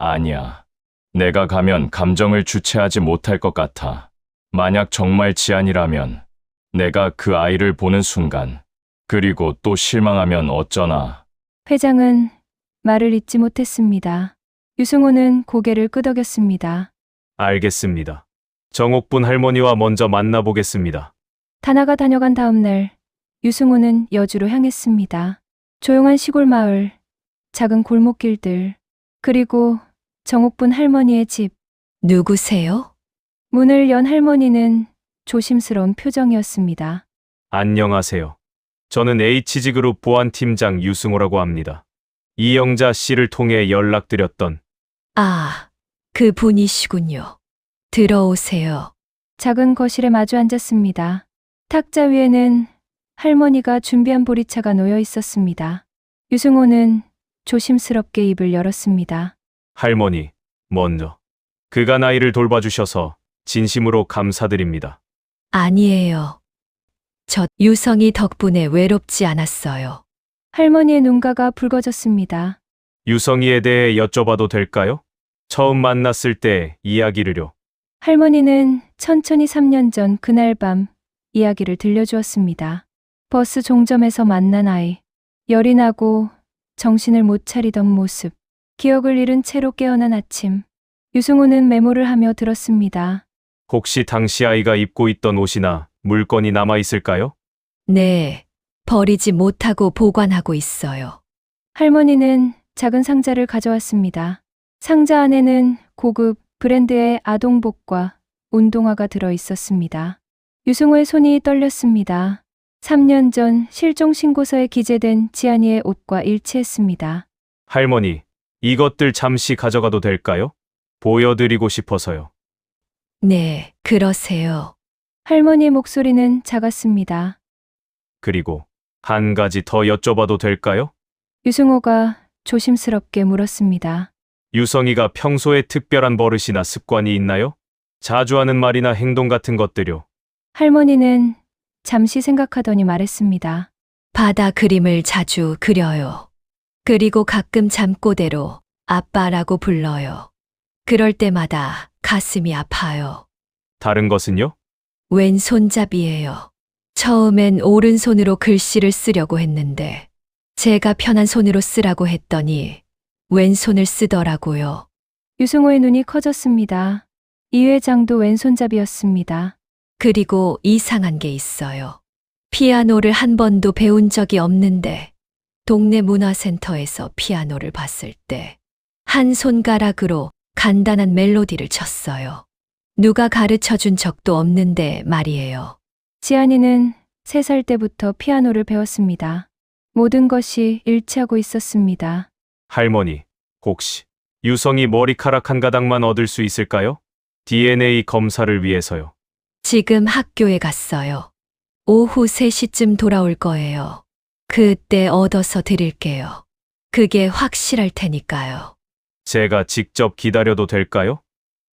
아니야. 내가 가면 감정을 주체하지 못할 것 같아. 만약 정말 지안이라면 내가 그 아이를 보는 순간, 그리고 또 실망하면 어쩌나. 회장은 말을 잇지 못했습니다. 유승호는 고개를 끄덕였습니다. 알겠습니다. 정옥분 할머니와 먼저 만나보겠습니다. 다나가 다녀간 다음 날 유승호는 여주로 향했습니다. 조용한 시골 마을, 작은 골목길들, 그리고 정옥분 할머니의 집. 누구세요? 문을 연 할머니는 조심스러운 표정이었습니다. 안녕하세요. 저는 H지그룹 보안팀장 유승호라고 합니다. 이영자 씨를 통해 연락드렸던. 아, 그분이시군요. 들어오세요. 작은 거실에 마주 앉았습니다. 탁자 위에는 할머니가 준비한 보리차가 놓여 있었습니다. 유승호는 조심스럽게 입을 열었습니다. 할머니, 먼저. 그간 아이를 돌봐주셔서 진심으로 감사드립니다. 아니에요. 저 유성이 덕분에 외롭지 않았어요. 할머니의 눈가가 붉어졌습니다. 유성이에 대해 여쭤봐도 될까요? 처음 만났을 때 이야기를요. 할머니는 천천히 3년 전 그날 밤 이야기를 들려주었습니다. 버스 종점에서 만난 아이, 열이 나고 정신을 못 차리던 모습, 기억을 잃은 채로 깨어난 아침. 유승호는 메모를 하며 들었습니다. 혹시 당시 아이가 입고 있던 옷이나 물건이 남아 있을까요? 네, 버리지 못하고 보관하고 있어요. 할머니는 작은 상자를 가져왔습니다. 상자 안에는 고급 브랜드의 아동복과 운동화가 들어 있었습니다. 유승호의 손이 떨렸습니다. 3년 전 실종 신고서에 기재된 지안이의 옷과 일치했습니다. 할머니, 이것들 잠시 가져가도 될까요? 보여드리고 싶어서요. 네, 그러세요. 할머니의 목소리는 작았습니다. 그리고 한 가지 더 여쭤봐도 될까요? 유승호가 조심스럽게 물었습니다. 유성이가 평소에 특별한 버릇이나 습관이 있나요? 자주 하는 말이나 행동 같은 것들요. 할머니는 잠시 생각하더니 말했습니다. 바다 그림을 자주 그려요. 그리고 가끔 잠꼬대로 아빠라고 불러요. 그럴 때마다 가슴이 아파요. 다른 것은요? 왼손잡이예요. 처음엔 오른손으로 글씨를 쓰려고 했는데 제가 편한 손으로 쓰라고 했더니 왼손을 쓰더라고요. 유승호의 눈이 커졌습니다. 이 회장도 왼손잡이였습니다. 그리고 이상한 게 있어요. 피아노를 한 번도 배운 적이 없는데 동네 문화센터에서 피아노를 봤을 때 한 손가락으로 간단한 멜로디를 쳤어요. 누가 가르쳐 준 적도 없는데 말이에요. 지안이는 3살 때부터 피아노를 배웠습니다. 모든 것이 일치하고 있었습니다. 할머니, 혹시 유성이 머리카락 한 가닥만 얻을 수 있을까요? DNA 검사를 위해서요. 지금 학교에 갔어요. 오후 3시쯤 돌아올 거예요. 그때 얻어서 드릴게요. 그게 확실할 테니까요. 제가 직접 기다려도 될까요?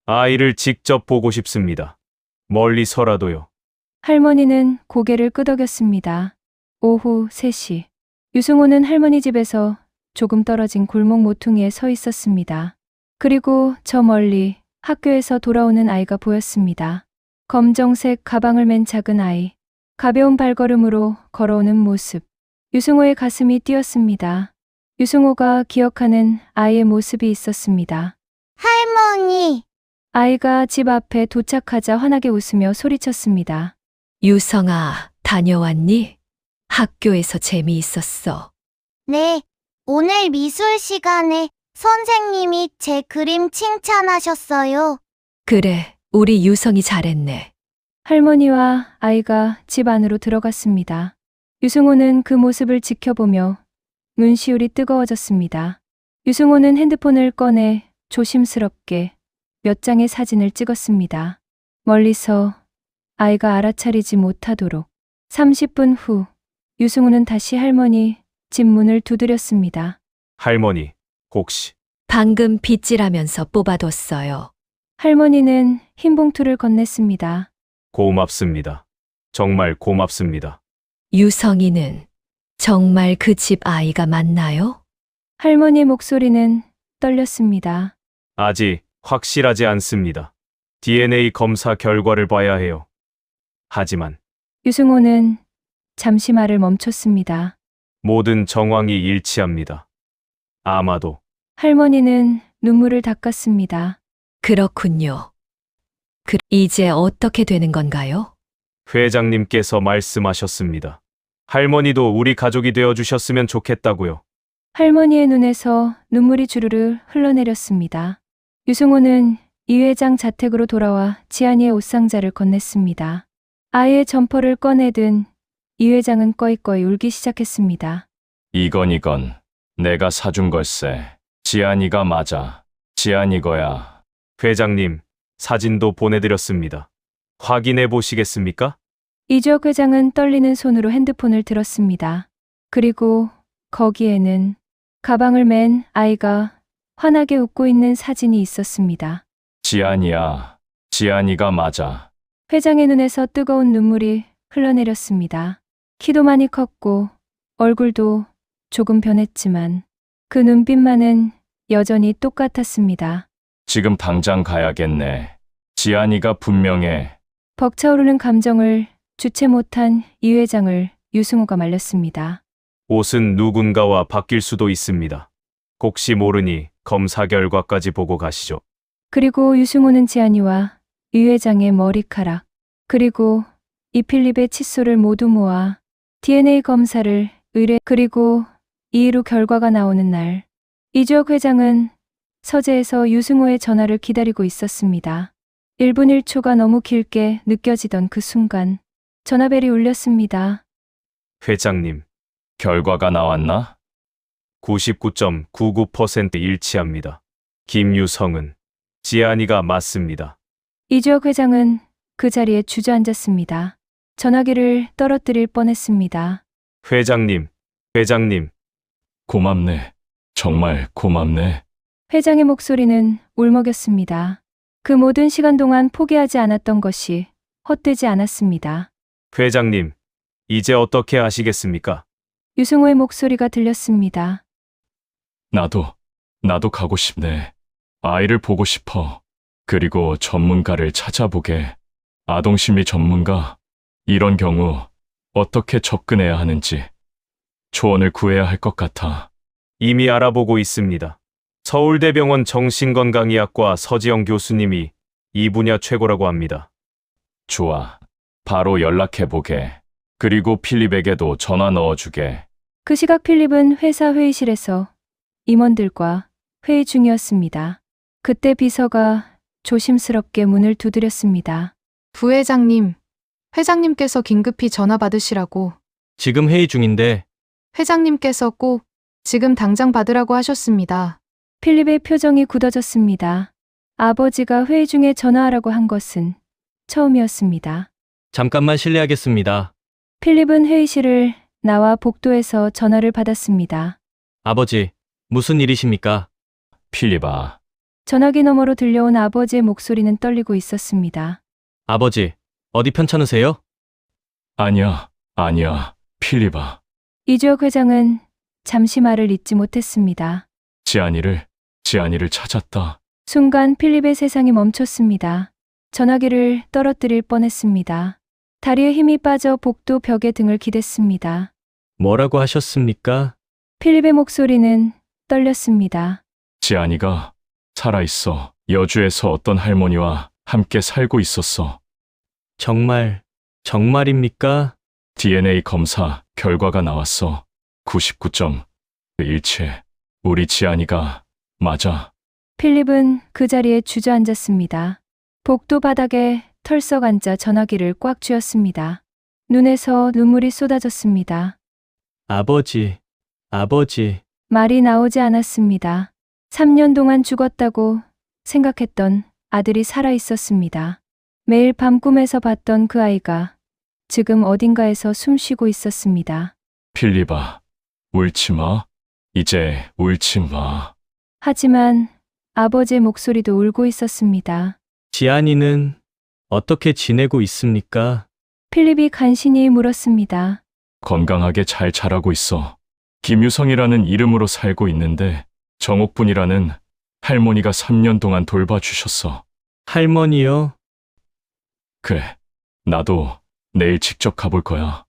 아이를 직접 보고 싶습니다. 멀리서라도요. 할머니는 고개를 끄덕였습니다. 오후 3시. 유승호는 할머니 집에서 조금 떨어진 골목 모퉁이에 서 있었습니다. 그리고 저 멀리 학교에서 돌아오는 아이가 보였습니다. 검정색 가방을 맨 작은 아이. 가벼운 발걸음으로 걸어오는 모습. 유승호의 가슴이 뛰었습니다. 유승호가 기억하는 아이의 모습이 있었습니다. 할머니. 아이가 집 앞에 도착하자 환하게 웃으며 소리쳤습니다. 유성아, 다녀왔니? 학교에서 재미있었어. 네, 오늘 미술 시간에 선생님이 제 그림 칭찬하셨어요. 그래, 우리 유성이 잘했네. 할머니와 아이가 집 안으로 들어갔습니다. 유승호는 그 모습을 지켜보며 눈시울이 뜨거워졌습니다. 유승호는 핸드폰을 꺼내 조심스럽게 몇 장의 사진을 찍었습니다. 멀리서 아이가 알아차리지 못하도록. 30분 후 유승호는 다시 할머니 집 문을 두드렸습니다. 할머니, 혹시 방금 빗질하면서 뽑아뒀어요. 할머니는 흰 봉투를 건넸습니다. 고맙습니다. 정말 고맙습니다. 유성이는 정말 그 집 아이가 맞나요? 할머니의 목소리는 떨렸습니다. 아직 확실하지 않습니다. DNA 검사 결과를 봐야 해요. 하지만 유승호는 잠시 말을 멈췄습니다. 모든 정황이 일치합니다. 아마도 할머니는 눈물을 닦았습니다. 그렇군요. 이제 어떻게 되는 건가요? 회장님께서 말씀하셨습니다. 할머니도 우리 가족이 되어주셨으면 좋겠다고요. 할머니의 눈에서 눈물이 주르르 흘러내렸습니다. 유승호는 이 회장 자택으로 돌아와 지안이의 옷상자를 건넸습니다. 아이의 점퍼를 꺼내든 이 회장은 꺼이꺼이 울기 시작했습니다. 이건 내가 사준 걸세. 지안이가 맞아. 지안이 거야. 회장님, 사진도 보내드렸습니다. 확인해 보시겠습니까? 이주혁 회장은 떨리는 손으로 핸드폰을 들었습니다. 그리고 거기에는 가방을 맨 아이가 환하게 웃고 있는 사진이 있었습니다. 지안이야. 지안이가 맞아. 회장의 눈에서 뜨거운 눈물이 흘러내렸습니다. 키도 많이 컸고 얼굴도 조금 변했지만 그 눈빛만은 여전히 똑같았습니다. 지금 당장 가야겠네. 지안이가 분명해. 벅차오르는 감정을 주체 못한 이 회장을 유승호가 말렸습니다. 옷은 누군가와 바뀔 수도 있습니다. 혹시 모르니 검사 결과까지 보고 가시죠. 그리고 유승호는 지안이와 이 회장의 머리카락, 그리고 이 필립의 칫솔을 모두 모아 DNA 검사를 그리고 이후로 결과가 나오는 날, 이주혁 회장은 서재에서 유승호의 전화를 기다리고 있었습니다. 1분 1초가 너무 길게 느껴지던 그 순간 전화벨이 울렸습니다. 회장님, 결과가 나왔나? 99.99% 일치합니다. 김유성은 지안이가 맞습니다. 이주혁 회장은 그 자리에 주저앉았습니다. 전화기를 떨어뜨릴 뻔했습니다. 회장님. 고맙네. 정말 고맙네. 회장의 목소리는 울먹였습니다. 그 모든 시간 동안 포기하지 않았던 것이 헛되지 않았습니다. 회장님, 이제 어떻게 하시겠습니까? 유승호의 목소리가 들렸습니다. 나도 가고 싶네. 아이를 보고 싶어. 그리고 전문가를 찾아보게. 아동심리 전문가. 이런 경우 어떻게 접근해야 하는지 조언을 구해야 할 것 같아. 이미 알아보고 있습니다. 서울대병원 정신건강의학과 서지영 교수님이 이 분야 최고라고 합니다. 좋아. 바로 연락해보게. 그리고 필립에게도 전화 넣어주게. 그 시각 필립은 회사 회의실에서 임원들과 회의 중이었습니다. 그때 비서가 조심스럽게 문을 두드렸습니다. 부회장님, 회장님께서 긴급히 전화 받으시라고. 지금 회의 중인데. 회장님께서 꼭 지금 당장 받으라고 하셨습니다. 필립의 표정이 굳어졌습니다. 아버지가 회의 중에 전화하라고 한 것은 처음이었습니다. 잠깐만 실례하겠습니다. 필립은 회의실을 나와 복도에서 전화를 받았습니다. 아버지, 무슨 일이십니까? 필립아. 전화기 너머로 들려온 아버지의 목소리는 떨리고 있었습니다. 아버지, 어디 편찮으세요? 아니야. 필립아, 이주혁 회장은 잠시 말을 잇지 못했습니다. 지안이를 찾았다. 순간 필립의 세상이 멈췄습니다. 전화기를 떨어뜨릴 뻔했습니다. 다리에 힘이 빠져 복도 벽에 등을 기댔습니다. 뭐라고 하셨습니까? 필립의 목소리는 떨렸습니다. 지안이가 살아있어. 여주에서 어떤 할머니와 함께 살고 있었어. 정말입니까? DNA 검사 결과가 나왔어. 99점. 일치해. 우리 지안이가 맞아. 필립은 그 자리에 주저앉았습니다. 복도 바닥에 털썩 앉아 전화기를 꽉 쥐었습니다. 눈에서 눈물이 쏟아졌습니다. 아버지. 말이 나오지 않았습니다. 3년 동안 죽었다고 생각했던 아들이 살아 있었습니다. 매일 밤 꿈에서 봤던 그 아이가 지금 어딘가에서 숨쉬고 있었습니다. 필립아, 울지 마. 이제 울지 마. 하지만 아버지의 목소리도 울고 있었습니다. 지안이는 어떻게 지내고 있습니까? 필립이 간신히 물었습니다. 건강하게 잘 자라고 있어. 김유성이라는 이름으로 살고 있는데 정옥분이라는 할머니가 3년 동안 돌봐주셨어. 할머니요? 그래, 나도 내일 직접 가볼 거야.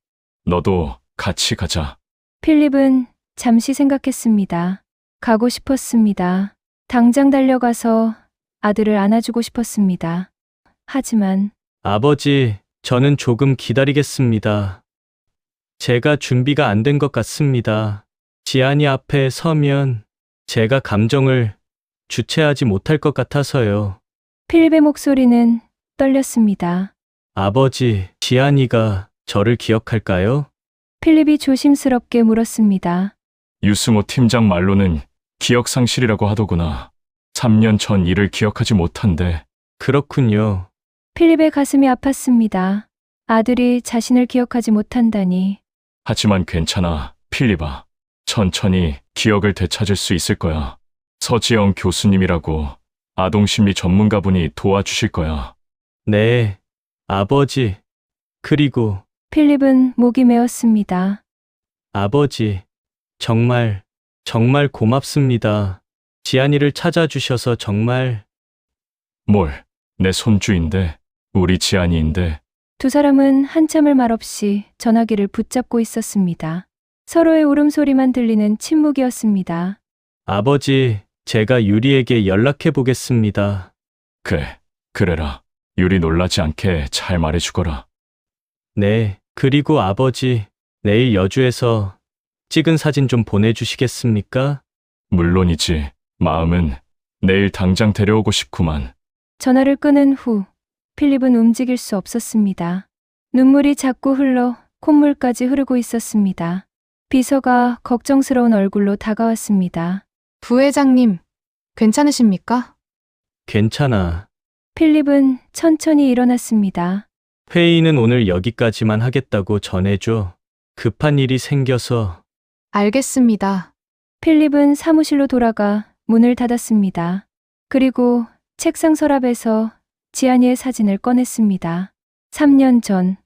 너도 같이 가자. 필립은 잠시 생각했습니다. 가고 싶었습니다. 당장 달려가서 아들을 안아주고 싶었습니다. 하지만 아버지, 저는 조금 기다리겠습니다. 제가 준비가 안 된 것 같습니다. 지안이 앞에 서면 제가 감정을 주체하지 못할 것 같아서요. 필립의 목소리는 떨렸습니다. 아버지, 지안이가 저를 기억할까요? 필립이 조심스럽게 물었습니다. 유승호 팀장 말로는 기억상실이라고 하더구나. 3년 전 일을 기억하지 못한대. 그렇군요. 필립의 가슴이 아팠습니다. 아들이 자신을 기억하지 못한다니. 하지만 괜찮아, 필립아. 천천히 기억을 되찾을 수 있을 거야. 서지영 교수님이라고 아동심리 전문가분이 도와주실 거야. 네, 아버지. 그리고 필립은 목이 메었습니다. 아버지, 정말 고맙습니다. 지안이를 찾아주셔서 정말. 뭘, 내 손주인데, 우리 지안이인데. 두 사람은 한참을 말없이 전화기를 붙잡고 있었습니다. 서로의 울음소리만 들리는 침묵이었습니다. 아버지, 제가 유리에게 연락해 보겠습니다. 그래, 그래라. 유리 놀라지 않게 잘 말해주거라. 네, 그리고 아버지, 내일 여주에서 찍은 사진 좀 보내주시겠습니까? 물론이지. 마음은 내일 당장 데려오고 싶구만. 전화를 끊은 후 필립은 움직일 수 없었습니다. 눈물이 자꾸 흘러 콧물까지 흐르고 있었습니다. 비서가 걱정스러운 얼굴로 다가왔습니다. 부회장님, 괜찮으십니까? 괜찮아. 필립은 천천히 일어났습니다. 회의는 오늘 여기까지만 하겠다고 전해줘. 급한 일이 생겨서. 알겠습니다. 필립은 사무실로 돌아가 문을 닫았습니다. 그리고 책상 서랍에서 지안이의 사진을 꺼냈습니다. 3년 전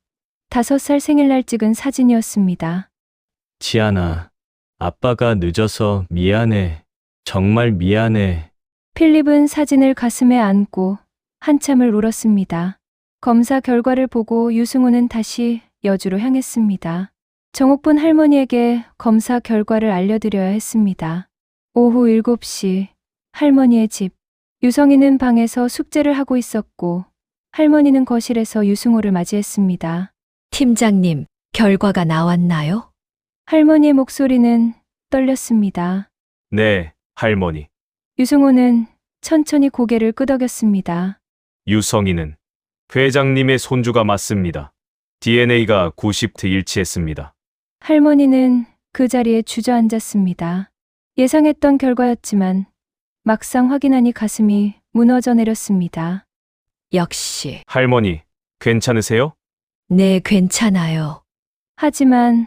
5살 생일날 찍은 사진이었습니다. 지안아, 아빠가 늦어서 미안해. 정말 미안해. 필립은 사진을 가슴에 안고 한참을 울었습니다. 검사 결과를 보고 유승우는 다시 여주로 향했습니다. 정옥분 할머니에게 검사 결과를 알려드려야 했습니다. 오후 7시 할머니의 집. 유성이는 방에서 숙제를 하고 있었고 할머니는 거실에서 유승호를 맞이했습니다. 팀장님, 결과가 나왔나요? 할머니의 목소리는 떨렸습니다. 네, 할머니. 유승호는 천천히 고개를 끄덕였습니다. 유성이는 회장님의 손주가 맞습니다. DNA가 90트 일치했습니다. 할머니는 그 자리에 주저앉았습니다. 예상했던 결과였지만 막상 확인하니 가슴이 무너져 내렸습니다. 역시. 할머니, 괜찮으세요? 네, 괜찮아요. 하지만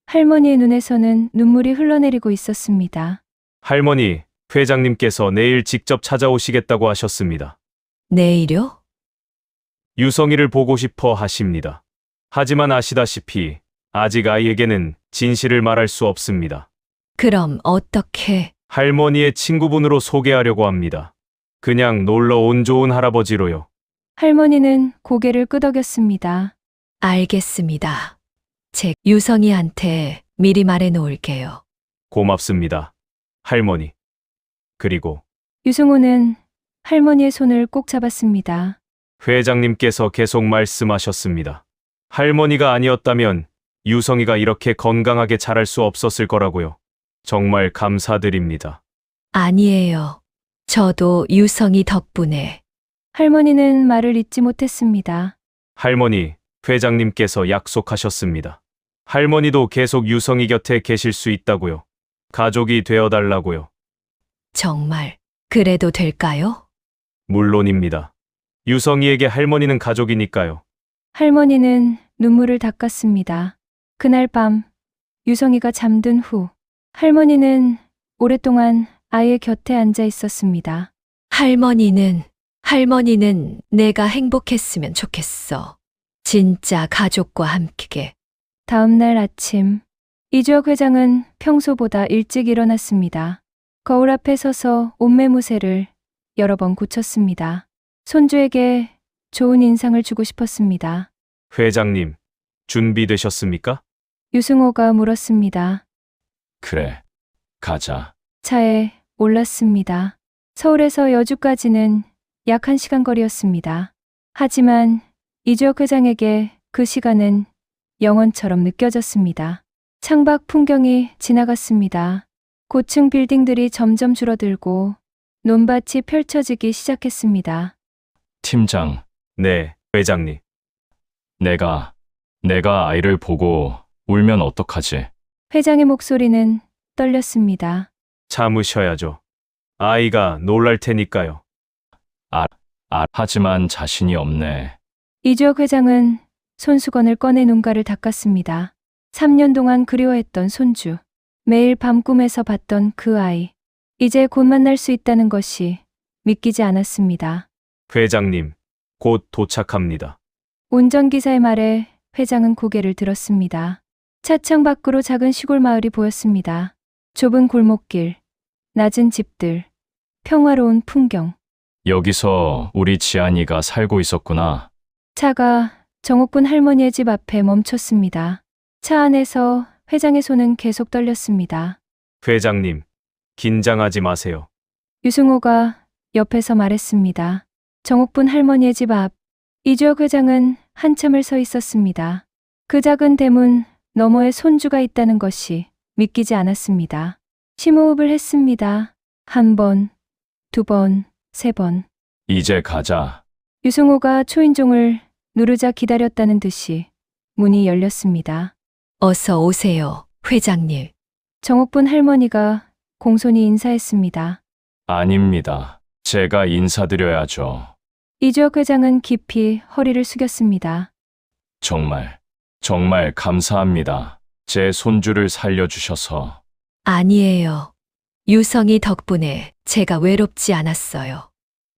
할머니의 눈에서는 눈물이 흘러내리고 있었습니다. 할머니, 회장님께서 내일 직접 찾아오시겠다고 하셨습니다. 내일요? 유성이를 보고 싶어 하십니다. 하지만 아시다시피 아직 아이에게는 진실을 말할 수 없습니다. 그럼 어떻게? 할머니의 친구분으로 소개하려고 합니다. 그냥 놀러 온 좋은 할아버지로요. 할머니는 고개를 끄덕였습니다. 알겠습니다. 제 유성이한테 미리 말해 놓을게요. 고맙습니다. 할머니. 그리고 유승호는 할머니의 손을 꼭 잡았습니다. 회장님께서 계속 말씀하셨습니다. 할머니가 아니었다면 유성이가 이렇게 건강하게 자랄 수 없었을 거라고요. 정말 감사드립니다. 아니에요. 저도 유성이 덕분에. 할머니는 말을 잇지 못했습니다. 할머니, 회장님께서 약속하셨습니다. 할머니도 계속 유성이 곁에 계실 수 있다고요. 가족이 되어달라고요. 정말 그래도 될까요? 물론입니다. 유성이에게 할머니는 가족이니까요. 할머니는 눈물을 닦았습니다. 그날 밤 유성이가 잠든 후 할머니는 오랫동안 아이의 곁에 앉아 있었습니다. 할머니는 내가 행복했으면 좋겠어. 진짜 가족과 함께. 다음 날 아침 이주혁 회장은 평소보다 일찍 일어났습니다. 거울 앞에 서서 옷매무새를 여러 번 고쳤습니다. 손주에게 좋은 인상을 주고 싶었습니다. 회장님, 준비되셨습니까? 유승호가 물었습니다. 그래, 가자. 차에 올랐습니다. 서울에서 여주까지는 약 1시간 거리였습니다. 하지만 이주혁 회장에게 그 시간은 영원처럼 느껴졌습니다. 창밖 풍경이 지나갔습니다. 고층 빌딩들이 점점 줄어들고 논밭이 펼쳐지기 시작했습니다. 팀장, 네, 회장님. 내가 아이를 보고 울면 어떡하지? 회장의 목소리는 떨렸습니다. 참으셔야죠. 아이가 놀랄 테니까요. 하지만 자신이 없네. 이주혁 회장은 손수건을 꺼내 눈가를 닦았습니다. 3년 동안 그리워했던 손주. 매일 밤꿈에서 봤던 그 아이. 이제 곧 만날 수 있다는 것이 믿기지 않았습니다. 회장님, 곧 도착합니다. 운전기사의 말에 회장은 고개를 들었습니다. 차창 밖으로 작은 시골 마을이 보였습니다. 좁은 골목길, 낮은 집들, 평화로운 풍경. 여기서 우리 지안이가 살고 있었구나. 차가 정옥군 할머니의 집 앞에 멈췄습니다. 차 안에서 회장의 손은 계속 떨렸습니다. 회장님, 긴장하지 마세요. 유승호가 옆에서 말했습니다. 정옥분 할머니의 집 앞. 이주혁 회장은 한참을 서 있었습니다. 그 작은 대문 너머에 손주가 있다는 것이 믿기지 않았습니다. 심호흡을 했습니다. 1번, 2번, 3번. 이제 가자. 유승호가 초인종을 누르자 기다렸다는 듯이 문이 열렸습니다. 어서 오세요, 회장님. 정옥분 할머니가 공손히 인사했습니다. 아닙니다. 제가 인사드려야죠. 이주혁 회장은 깊이 허리를 숙였습니다. 정말 감사합니다. 제 손주를 살려주셔서. 아니에요. 유성이 덕분에 제가 외롭지 않았어요.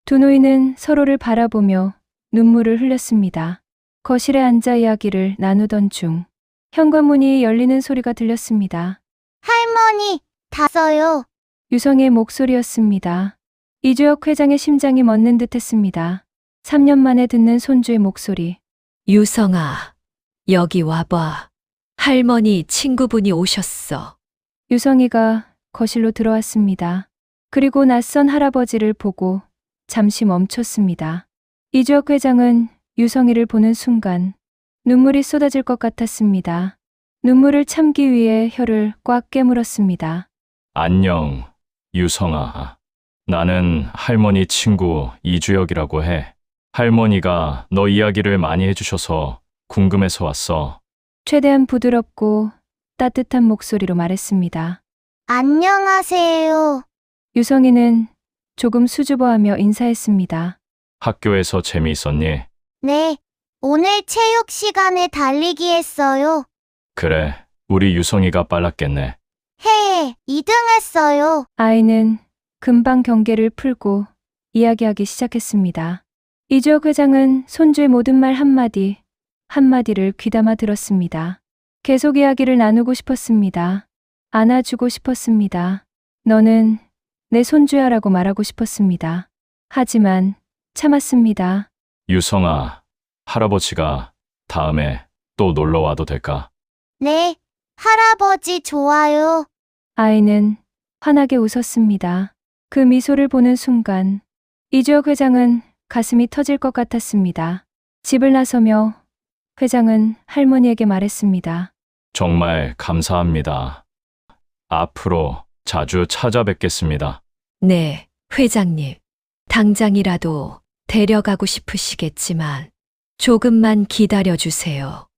두 노인은 서로를 바라보며 눈물을 흘렸습니다. 거실에 앉아 이야기를 나누던 중 현관문이 열리는 소리가 들렸습니다. 할머니, 닫어요. 유성의 목소리였습니다. 이주혁 회장의 심장이 멎는 듯했습니다. 3년 만에 듣는 손주의 목소리. 유성아, 여기 와봐. 할머니 친구분이 오셨어. 유성이가 거실로 들어왔습니다. 그리고 낯선 할아버지를 보고 잠시 멈췄습니다. 이주혁 회장은 유성이를 보는 순간 눈물이 쏟아질 것 같았습니다. 눈물을 참기 위해 혀를 꽉 깨물었습니다. 안녕, 유성아. 나는 할머니 친구 이주혁이라고 해. 할머니가 너 이야기를 많이 해주셔서 궁금해서 왔어. 최대한 부드럽고 따뜻한 목소리로 말했습니다. 안녕하세요. 유성이는 조금 수줍어하며 인사했습니다. 학교에서 재미있었니? 네, 오늘 체육 시간에 달리기 했어요. 그래, 우리 유성이가 빨랐겠네. 해에 2등 했어요. 아이는 금방 경계를 풀고 이야기하기 시작했습니다. 이주혁 회장은 손주의 모든 말 한마디를 귀담아 들었습니다. 계속 이야기를 나누고 싶었습니다. 안아주고 싶었습니다. 너는 내 손주야라고 말하고 싶었습니다. 하지만 참았습니다. 유성아, 할아버지가 다음에 또 놀러 와도 될까? 네, 할아버지 좋아요. 아이는 환하게 웃었습니다. 그 미소를 보는 순간 이주혁 회장은 가슴이 터질 것 같았습니다. 집을 나서며 회장은 할머니에게 말했습니다. 정말 감사합니다. 앞으로 자주 찾아뵙겠습니다. 네, 회장님. 당장이라도 데려가고 싶으시겠지만 조금만 기다려주세요.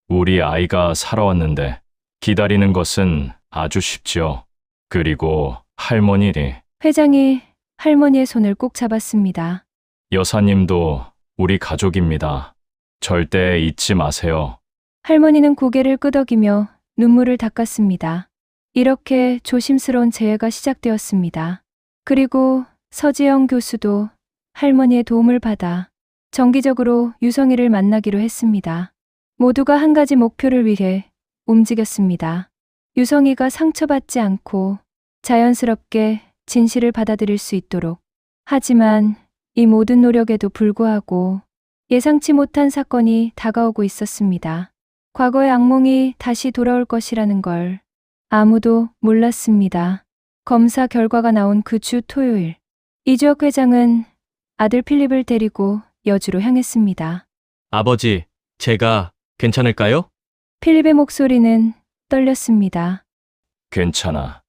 우리 아이가 살아왔는데 기다리는 것은 아주 쉽지요. 그리고 할머니니, 회장이 할머니의 손을 꼭 잡았습니다. 여사님도 우리 가족입니다. 절대 잊지 마세요. 할머니는 고개를 끄덕이며 눈물을 닦았습니다. 이렇게 조심스러운 재회가 시작되었습니다. 그리고 서지영 교수도 할머니의 도움을 받아 정기적으로 유성이를 만나기로 했습니다. 모두가 한 가지 목표를 위해 움직였습니다. 유성이가 상처받지 않고 자연스럽게 진실을 받아들일 수 있도록. 하지만 이 모든 노력에도 불구하고 예상치 못한 사건이 다가오고 있었습니다. 과거의 악몽이 다시 돌아올 것이라는 걸 아무도 몰랐습니다. 검사 결과가 나온 그 주 토요일, 이주혁 회장은 아들 필립을 데리고 여주로 향했습니다. 아버지, 제가 괜찮을까요? 필립의 목소리는 떨렸습니다. 괜찮아.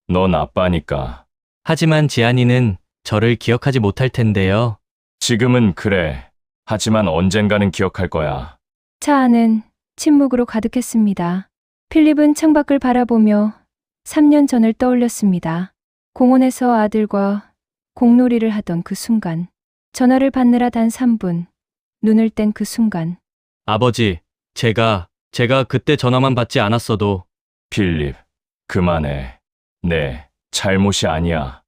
넌 아빠니까. 하지만 지안이는 저를 기억하지 못할 텐데요. 지금은 그래. 하지만 언젠가는 기억할 거야. 차 안은 침묵으로 가득했습니다. 필립은 창밖을 바라보며 3년 전을 떠올렸습니다. 공원에서 아들과 공놀이를 하던 그 순간, 전화를 받느라 단 3분, 눈을 뗀 그 순간. 아버지, 제가 그때 전화만 받지 않았어도. 필립, 그만해. 내 잘못이 아니야.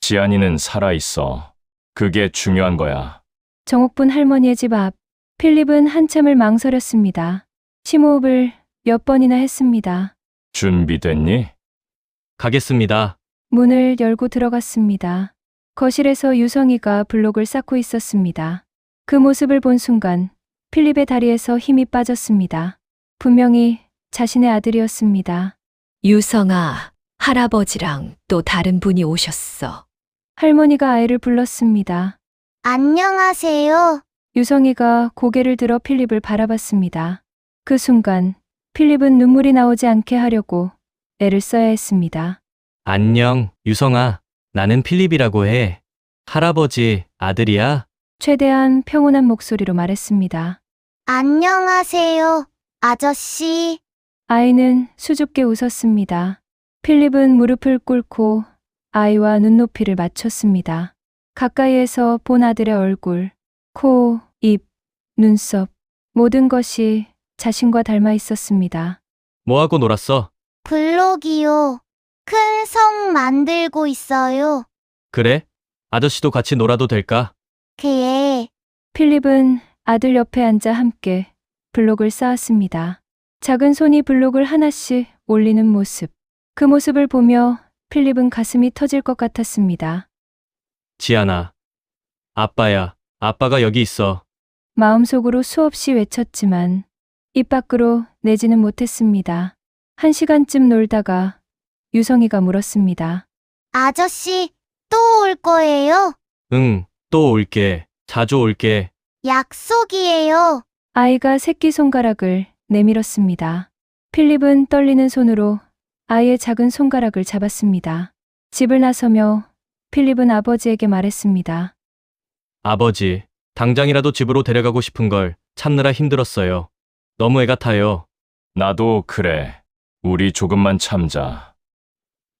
지안이는 살아있어. 그게 중요한 거야. 정옥분 할머니의 집 앞, 필립은 한참을 망설였습니다. 심호흡을 몇 번이나 했습니다. 준비됐니? 가겠습니다. 문을 열고 들어갔습니다. 거실에서 유성이가 블록을 쌓고 있었습니다. 그 모습을 본 순간 필립의 다리에서 힘이 빠졌습니다. 분명히 자신의 아들이었습니다. 유성아, 할아버지랑 또 다른 분이 오셨어. 할머니가 아이를 불렀습니다. 안녕하세요. 유성이가 고개를 들어 필립을 바라봤습니다. 그 순간 필립은 눈물이 나오지 않게 하려고 애를 써야 했습니다. 안녕, 유성아. 나는 필립이라고 해. 할아버지 아들이야? 최대한 평온한 목소리로 말했습니다. 안녕하세요, 아저씨. 아이는 수줍게 웃었습니다. 필립은 무릎을 꿇고 아이와 눈높이를 맞췄습니다. 가까이에서 본 아들의 얼굴, 코, 입, 눈썹, 모든 것이 자신과 닮아 있었습니다. 뭐하고 놀았어? 블록이요. 큰 성 만들고 있어요. 그래? 아저씨도 같이 놀아도 될까? 걔. 필립은 아들 옆에 앉아 함께 블록을 쌓았습니다. 작은 손이 블록을 하나씩 올리는 모습. 그 모습을 보며 필립은 가슴이 터질 것 같았습니다. 지안아. 아빠야. 아빠가 여기 있어. 마음속으로 수없이 외쳤지만 입 밖으로 내지는 못했습니다. 1시간쯤 놀다가 유성이가 물었습니다. 아저씨, 또 올 거예요? 응, 또 올게. 자주 올게. 약속이에요. 아이가 새끼손가락을 내밀었습니다. 필립은 떨리는 손으로 아이의 작은 손가락을 잡았습니다. 집을 나서며 필립은 아버지에게 말했습니다. 아버지, 당장이라도 집으로 데려가고 싶은 걸 참느라 힘들었어요. 너무 애 같아요. 나도 그래. 우리 조금만 참자.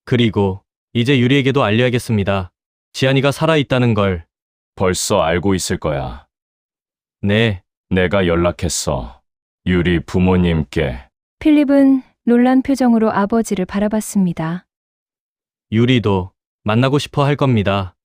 그리고 이제 유리에게도 알려야겠습니다. 지안이가 살아있다는 걸. 벌써 알고 있을 거야. 네. 내가 연락했어. 유리 부모님께. 필립은 놀란 표정으로 아버지를 바라봤습니다. 유리도 만나고 싶어 할 겁니다.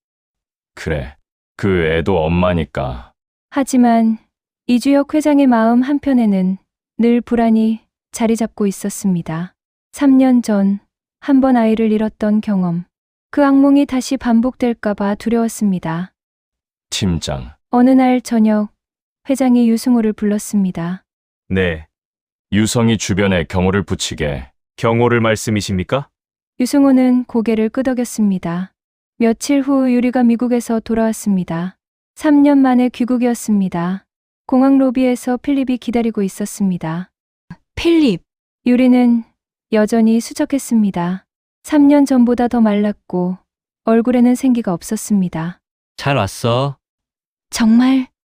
그래. 그 애도 엄마니까. 하지만 이주혁 회장의 마음 한편에는 늘 불안이 자리 잡고 있었습니다. 3년 전 한 번 아이를 잃었던 경험. 그 악몽이 다시 반복될까봐 두려웠습니다. 팀장, 어느 날 저녁 회장이 유승호를 불렀습니다. 네. 유성이 주변에 경호를 붙이게. 경호를 말씀이십니까? 유승호는 고개를 끄덕였습니다. 며칠 후 유리가 미국에서 돌아왔습니다. 3년 만에 귀국이었습니다. 공항 로비에서 필립이 기다리고 있었습니다. 필립. 유리는 여전히 수척했습니다. 3년 전보다 더 말랐고 얼굴에는 생기가 없었습니다. 잘 왔어.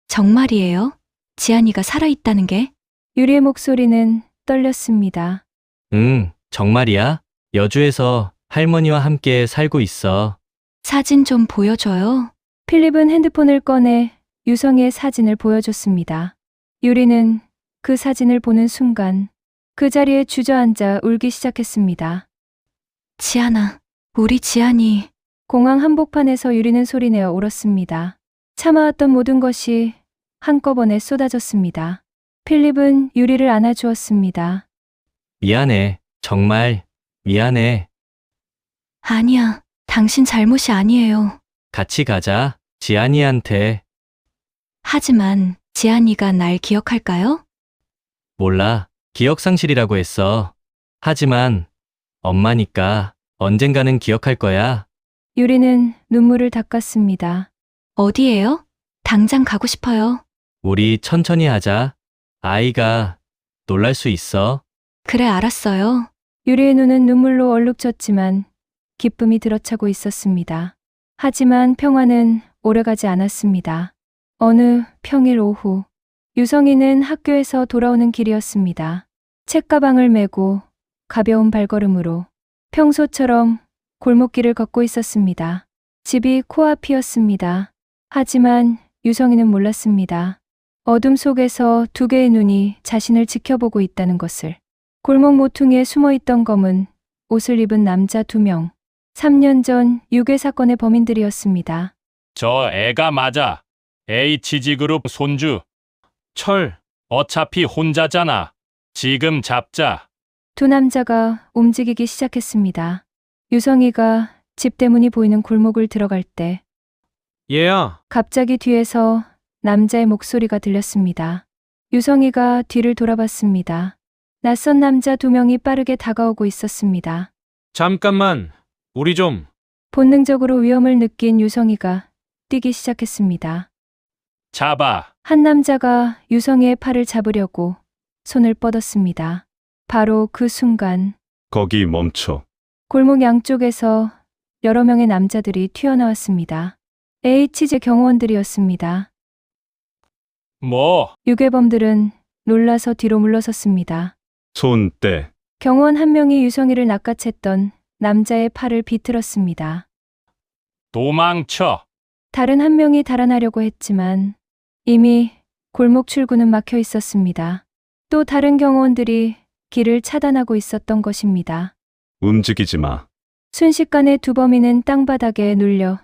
정말이에요? 지안이가 살아있다는 게? 유리의 목소리는 떨렸습니다. 응, 정말이야. 여주에서 할머니와 함께 살고 있어. 사진 좀 보여줘요. 필립은 핸드폰을 꺼내 유성이의 사진을 보여줬습니다. 유리는 그 사진을 보는 순간 그 자리에 주저앉아 울기 시작했습니다. 지안아, 우리 지안이. 공항 한복판에서 유리는 소리내어 울었습니다. 참아왔던 모든 것이 한꺼번에 쏟아졌습니다. 필립은 유리를 안아주었습니다. 미안해. 정말 미안해. 아니야, 당신 잘못이 아니에요. 같이 가자. 지안이한테. 하지만 지안이가 날 기억할까요? 몰라. 기억상실이라고 했어. 하지만 엄마니까 언젠가는 기억할 거야. 유리는 눈물을 닦았습니다. 어디예요? 당장 가고 싶어요. 우리 천천히 하자. 아이가 놀랄 수 있어. 그래, 알았어요. 유리의 눈은 눈물로 얼룩졌지만 기쁨이 들어차고 있었습니다. 하지만 평화는 오래가지 않았습니다. 어느 평일 오후, 유성이는 학교에서 돌아오는 길이었습니다. 책가방을 메고 가벼운 발걸음으로 평소처럼 골목길을 걷고 있었습니다. 집이 코앞이었습니다. 하지만 유성이는 몰랐습니다. 어둠 속에서 두 개의 눈이 자신을 지켜보고 있다는 것을. 골목 모퉁이에 숨어있던 검은 옷을 입은 남자 2명. 3년 전 유괴 사건의 범인들이었습니다. 저 애가 맞아. HG그룹 손주. 철. 어차피 혼자잖아. 지금 잡자. 두 남자가 움직이기 시작했습니다. 유성이가 집 대문이 보이는 골목을 들어갈 때 얘야. 갑자기 뒤에서 남자의 목소리가 들렸습니다. 유성이가 뒤를 돌아봤습니다. 낯선 남자 2명이 빠르게 다가오고 있었습니다. 잠깐만. 우리 좀. 본능적으로 위험을 느낀 유성이가 뛰기 시작했습니다. 잡아. 한 남자가 유성이의 팔을 잡으려고 손을 뻗었습니다. 바로 그 순간 거기 멈춰. 골목 양쪽에서 여러 명의 남자들이 튀어나왔습니다. HG 경호원들이었습니다. 뭐? 유괴범들은 놀라서 뒤로 물러섰습니다. 손 떼. 경호원 한 명이 유성이를 낚아챘던 남자의 팔을 비틀었습니다. 도망쳐. 다른 한 명이 달아나려고 했지만 이미 골목 출구는 막혀 있었습니다. 또 다른 경호원들이 길을 차단하고 있었던 것입니다. 움직이지 마. 순식간에 두 범인은 땅바닥에 눌려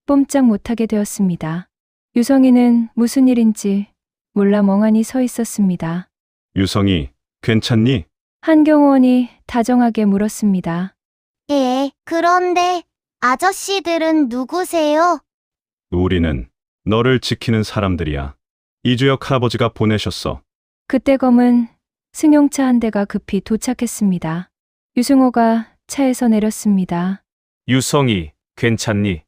꼼짝 못하게 되었습니다. 유성이는 무슨 일인지 몰라 멍하니 서 있었습니다. 유성이, 괜찮니? 한 경호원이 다정하게 물었습니다. 예, 그런데 아저씨들은 누구세요? 우리는 너를 지키는 사람들이야. 이주혁 할아버지가 보내셨어. 그때 검은 승용차 한 대가 급히 도착했습니다. 유승호가 차에서 내렸습니다. 유성이, 괜찮니?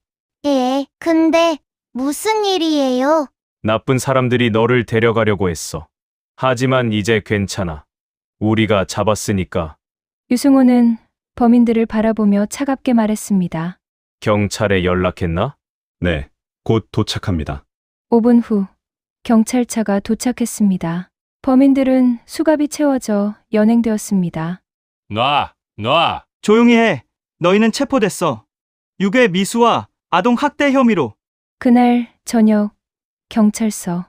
예, 근데 무슨 일이에요? 나쁜 사람들이 너를 데려가려고 했어. 하지만 이제 괜찮아. 우리가 잡았으니까. 유승호는 범인들을 바라보며 차갑게 말했습니다. 경찰에 연락했나? 네, 곧 도착합니다. 5분 후 경찰차가 도착했습니다. 범인들은 수갑이 채워져 연행되었습니다. 놔. 조용히 해. 너희는 체포됐어. 유괴 미수와 아동 학대 혐의로. 그날 저녁 경찰서.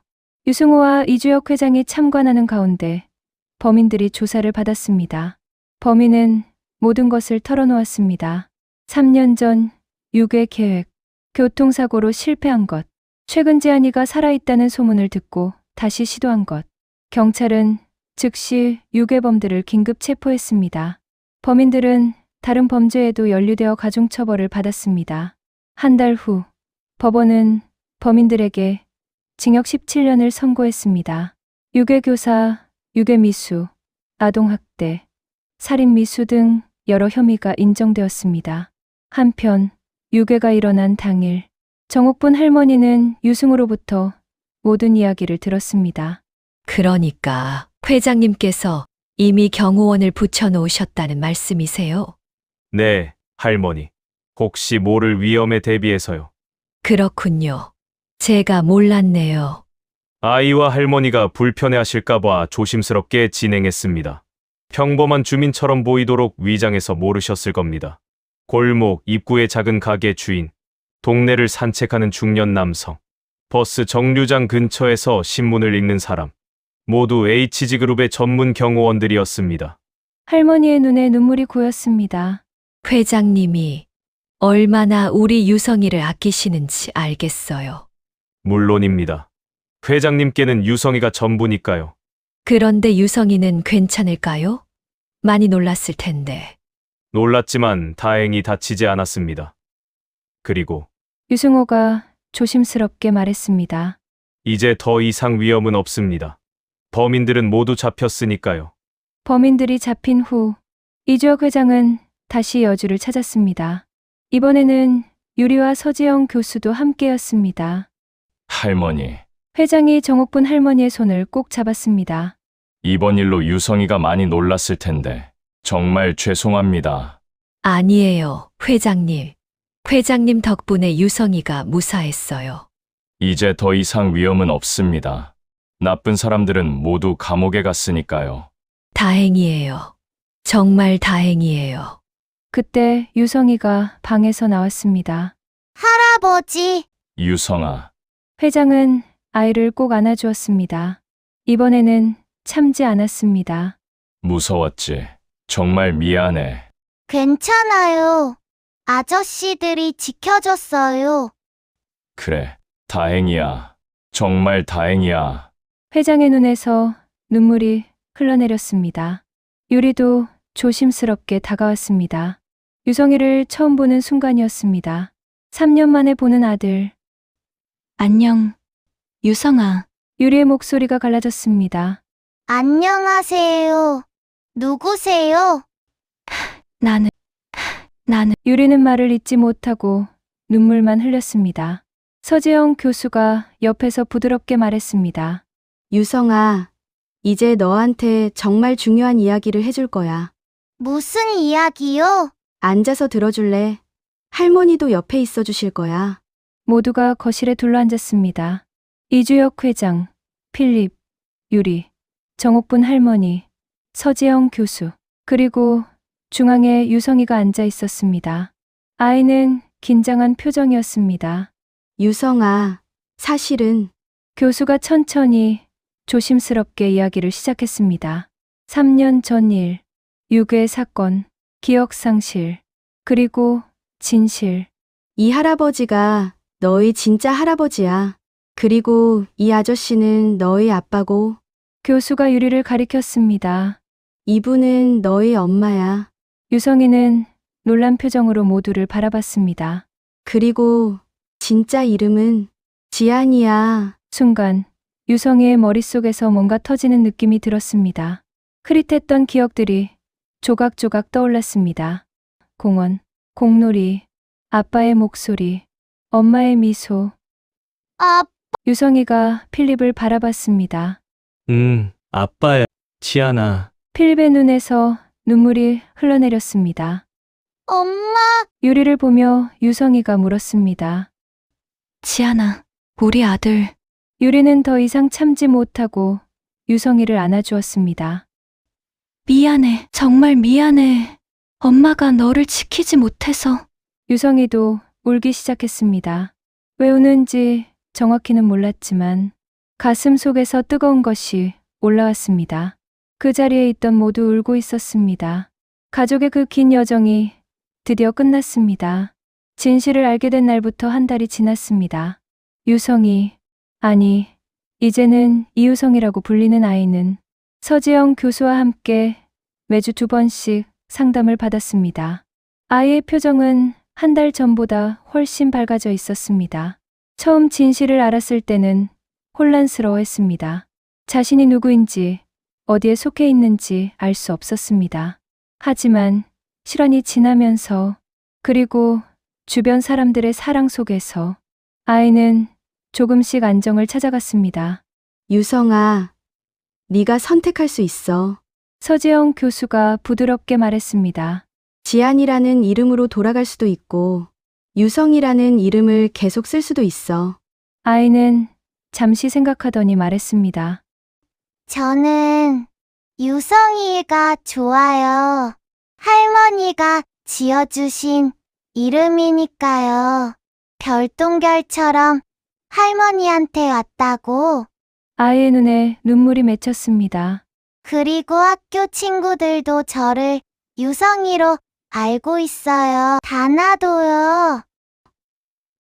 유승호와 이주혁 회장이 참관하는 가운데 범인들이 조사를 받았습니다. 범인은 모든 것을 털어놓았습니다. 3년 전 유괴 계획, 교통사고로 실패한 것, 최근 지안이가 살아있다는 소문을 듣고 다시 시도한 것. 경찰은 즉시 유괴범들을 긴급 체포했습니다. 범인들은 다른 범죄에도 연루되어 가중처벌을 받았습니다. 한 달 후 법원은 범인들에게 징역 17년을 선고했습니다. 유괴교사, 유괴미수, 아동학대, 살인미수 등 여러 혐의가 인정되었습니다. 한편 유괴가 일어난 당일 정옥분 할머니는 유승우로부터 모든 이야기를 들었습니다. 그러니까 회장님께서 이미 경호원을 붙여놓으셨다는 말씀이세요? 네, 할머니. 혹시 모를 위험에 대비해서요. 그렇군요. 제가 몰랐네요. 아이와 할머니가 불편해하실까봐 조심스럽게 진행했습니다. 평범한 주민처럼 보이도록 위장해서 모르셨을 겁니다. 골목 입구의 작은 가게 주인, 동네를 산책하는 중년 남성, 버스 정류장 근처에서 신문을 읽는 사람, 모두 HG그룹의 전문 경호원들이었습니다. 할머니의 눈에 눈물이 고였습니다. 회장님이 얼마나 우리 유성이를 아끼시는지 알겠어요. 물론입니다. 회장님께는 유성이가 전부니까요. 그런데 유성이는 괜찮을까요? 많이 놀랐을 텐데. 놀랐지만 다행히 다치지 않았습니다. 그리고 유승호가 조심스럽게 말했습니다. 이제 더 이상 위험은 없습니다. 범인들은 모두 잡혔으니까요. 범인들이 잡힌 후 이주혁 회장은 다시 여주를 찾았습니다. 이번에는 유리와 서지영 교수도 함께였습니다. 할머니, 회장이 정옥분 할머니의 손을 꼭 잡았습니다. 이번 일로 유성이가 많이 놀랐을 텐데 정말 죄송합니다. 아니에요, 회장님. 회장님 덕분에 유성이가 무사했어요. 이제 더 이상 위험은 없습니다. 나쁜 사람들은 모두 감옥에 갔으니까요. 다행이에요. 정말 다행이에요. 그때 유성이가 방에서 나왔습니다. 할아버지. 유성아, 회장은 아이를 꼭 안아주었습니다. 이번에는 참지 않았습니다. 무서웠지. 정말 미안해. 괜찮아요. 아저씨들이 지켜줬어요. 그래, 다행이야. 정말 다행이야. 회장의 눈에서 눈물이 흘러내렸습니다. 유리도 조심스럽게 다가왔습니다. 유성이를 처음 보는 순간이었습니다. 3년 만에 보는 아들. 안녕, 유성아. 유리의 목소리가 갈라졌습니다. 안녕하세요. 누구세요? 나는 유리는 말을 잇지 못하고 눈물만 흘렸습니다. 서지영 교수가 옆에서 부드럽게 말했습니다. 유성아, 이제 너한테 정말 중요한 이야기를 해줄 거야. 무슨 이야기요? 앉아서 들어줄래? 할머니도 옆에 있어 주실 거야. 모두가 거실에 둘러앉았습니다. 이주혁 회장, 필립, 유리, 정옥분 할머니, 서지영 교수, 그리고 중앙에 유성이가 앉아 있었습니다. 아이는 긴장한 표정이었습니다. 유성아, 사실은 교수가 천천히 조심스럽게 이야기를 시작했습니다. 3년 전 일, 유괴 사건, 기억상실, 그리고 진실. 이 할아버지가 너희 진짜 할아버지야. 그리고 이 아저씨는 너희 아빠고. 교수가 유리를 가리켰습니다. 이분은 너희 엄마야. 유성이는 놀란 표정으로 모두를 바라봤습니다. 그리고 진짜 이름은 지안이야. 순간 유성이의 머릿속에서 뭔가 터지는 느낌이 들었습니다. 흐릿했던 기억들이 조각조각 떠올랐습니다. 공원, 공놀이, 아빠의 목소리, 엄마의 미소. 유성이가 필립을 바라봤습니다. 아빠야, 지안아. 필립의 눈에서 눈물이 흘러내렸습니다. 엄마. 유리를 보며 유성이가 물었습니다. 지안아, 우리 아들. 유리는 더 이상 참지 못하고 유성이를 안아주었습니다. 미안해, 정말 미안해. 엄마가 너를 지키지 못해서. 유성이도 울기 시작했습니다. 왜 우는지 정확히는 몰랐지만 가슴 속에서 뜨거운 것이 올라왔습니다. 그 자리에 있던 모두 울고 있었습니다. 가족의 그 긴 여정이 드디어 끝났습니다. 진실을 알게 된 날부터 한 달이 지났습니다. 유성이, 아니, 이제는 이유성이라고 불리는 아이는 서지영 교수와 함께 매주 2번씩 상담을 받았습니다. 아이의 표정은 한 달 전보다 훨씬 밝아져 있었습니다. 처음 진실을 알았을 때는 혼란스러워했습니다. 자신이 누구인지, 어디에 속해 있는지 알 수 없었습니다. 하지만 시간이 지나면서, 그리고 주변 사람들의 사랑 속에서 아이는 조금씩 안정을 찾아갔습니다. 유성아, 네가 선택할 수 있어. 서지영 교수가 부드럽게 말했습니다. 지안이라는 이름으로 돌아갈 수도 있고 유성이라는 이름을 계속 쓸 수도 있어. 아이는 잠시 생각하더니 말했습니다. 저는 유성이가 좋아요. 할머니가 지어주신 이름이니까요. 별똥별처럼 할머니한테 왔다고. 아이의 눈에 눈물이 맺혔습니다. 그리고 학교 친구들도 저를 유성이로 알고 있어요. 다나도요.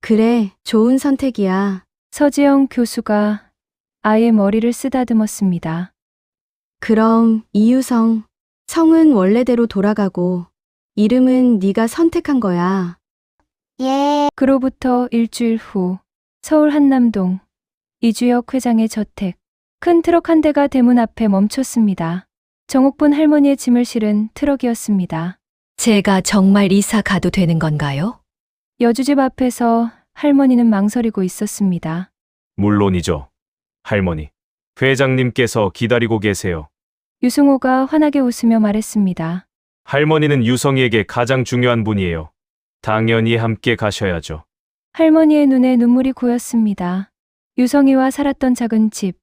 그래, 좋은 선택이야. 서지영 교수가 아이의 머리를 쓰다듬었습니다. 그럼 이유성, 성은 원래대로 돌아가고 이름은 네가 선택한 거야. 예. 그로부터 일주일 후 서울 한남동 이주혁 회장의 저택. 큰 트럭 한 대가 대문 앞에 멈췄습니다. 정옥분 할머니의 짐을 실은 트럭이었습니다. 제가 정말 이사 가도 되는 건가요? 여주집 앞에서 할머니는 망설이고 있었습니다. 물론이죠. 할머니. 회장님께서 기다리고 계세요. 유승호가 환하게 웃으며 말했습니다. 할머니는 유성이에게 가장 중요한 분이에요. 당연히 함께 가셔야죠. 할머니의 눈에 눈물이 고였습니다. 유성이와 살았던 작은 집,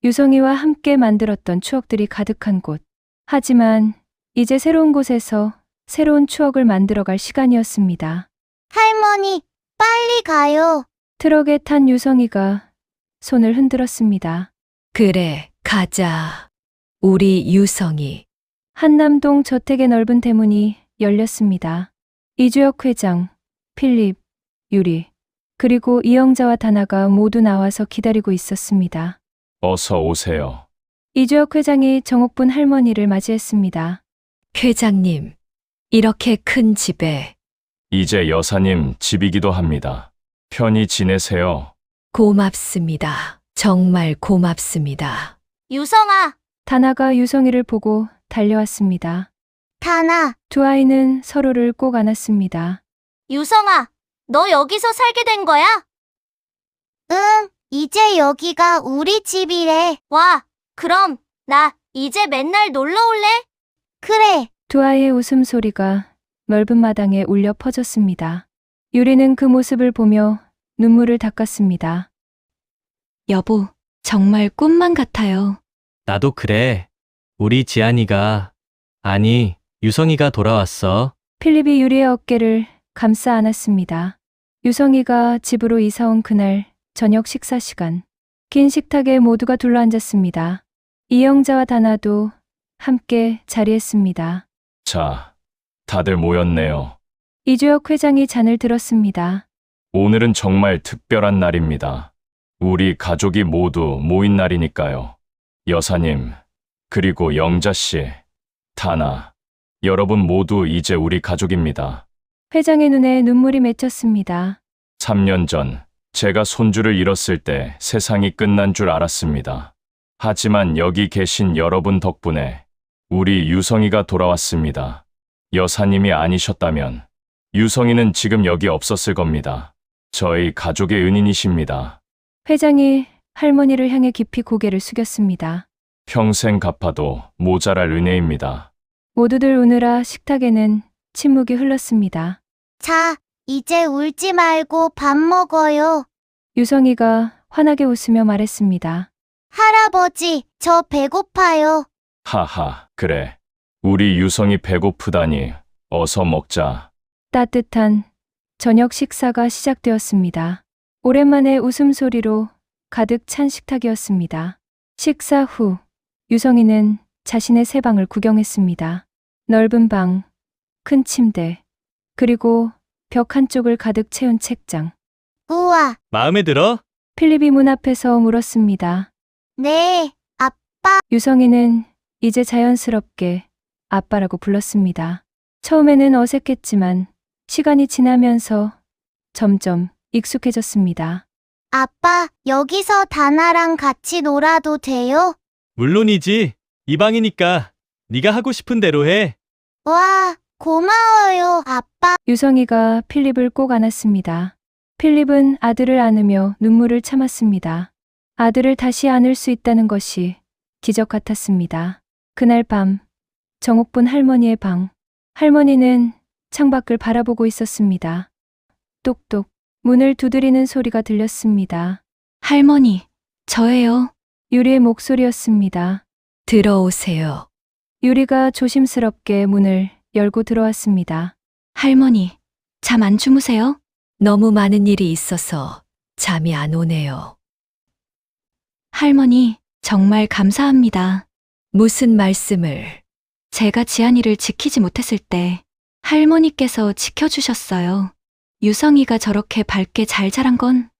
유성이와 함께 만들었던 추억들이 가득한 곳. 하지만 이제 새로운 곳에서 새로운 추억을 만들어갈 시간이었습니다. 할머니, 빨리 가요. 트럭에 탄 유성이가 손을 흔들었습니다. 그래, 가자. 우리 유성이. 한남동 저택의 넓은 대문이 열렸습니다. 이주혁 회장, 필립, 유리, 그리고 이영자와 다나가 모두 나와서 기다리고 있었습니다. 어서 오세요. 이주혁 회장이 정옥분 할머니를 맞이했습니다. 회장님, 이렇게 큰 집에. 이제 여사님 집이기도 합니다. 편히 지내세요. 고맙습니다. 정말 고맙습니다. 유성아. 다나가 유성이를 보고 달려왔습니다. 다나. 두 아이는 서로를 꼭 안았습니다. 유성아, 너 여기서 살게 된 거야? 응, 이제 여기가 우리 집이래. 와, 그럼 나 이제 맨날 놀러 올래? 그래. 두 아이의 웃음소리가 넓은 마당에 울려 퍼졌습니다. 유리는 그 모습을 보며 눈물을 닦았습니다. 여보, 정말 꿈만 같아요. 나도 그래. 우리 지안이가, 아니, 유성이가 돌아왔어. 필립이 유리의 어깨를 감싸 안았습니다. 유성이가 집으로 이사 온 그날 저녁 식사 시간. 긴 식탁에 모두가 둘러앉았습니다. 이영자와 다나도 함께 자리했습니다. 자, 다들 모였네요. 이주혁 회장이 잔을 들었습니다. 오늘은 정말 특별한 날입니다. 우리 가족이 모두 모인 날이니까요. 여사님, 그리고 영자씨, 다나, 여러분 모두 이제 우리 가족입니다. 회장의 눈에 눈물이 맺혔습니다. 3년 전 제가 손주를 잃었을 때 세상이 끝난 줄 알았습니다. 하지만 여기 계신 여러분 덕분에 우리 유성이가 돌아왔습니다. 여사님이 아니셨다면 유성이는 지금 여기 없었을 겁니다. 저희 가족의 은인이십니다. 회장이 할머니를 향해 깊이 고개를 숙였습니다. 평생 갚아도 모자랄 은혜입니다. 모두들 우느라 식탁에는 침묵이 흘렀습니다. 자, 이제 울지 말고 밥 먹어요. 유성이가 환하게 웃으며 말했습니다. 할아버지, 저 배고파요. 하하, 그래. 우리 유성이 배고프다니. 어서 먹자. 따뜻한 저녁 식사가 시작되었습니다. 오랜만에 웃음소리로 가득 찬 식탁이었습니다. 식사 후 유성이는 자신의 새 방을 구경했습니다. 넓은 방, 큰 침대, 그리고 벽 한쪽을 가득 채운 책장. 우와. 마음에 들어? 필립이 문 앞에서 물었습니다. 네, 아빠. 유성이는 이제 자연스럽게 아빠라고 불렀습니다. 처음에는 어색했지만 시간이 지나면서 점점 익숙해졌습니다. 아빠, 여기서 다나랑 같이 놀아도 돼요? 물론이지. 이 방이니까 네가 하고 싶은 대로 해. 와, 고마워요, 아빠. 유성이가 필립을 꼭 안았습니다. 필립은 아들을 안으며 눈물을 참았습니다. 아들을 다시 안을 수 있다는 것이 기적 같았습니다. 그날 밤, 정옥분 할머니의 방. 할머니는 창밖을 바라보고 있었습니다. 똑똑, 문을 두드리는 소리가 들렸습니다. 할머니, 저예요. 유리의 목소리였습니다. 들어오세요. 유리가 조심스럽게 문을 열고 들어왔습니다. 할머니, 잠 안 주무세요? 너무 많은 일이 있어서 잠이 안 오네요. 할머니, 정말 감사합니다. 무슨 말씀을? 제가 지안이를 지키지 못했을 때 할머니께서 지켜주셨어요. 유성이가 저렇게 밝게 잘 자란 건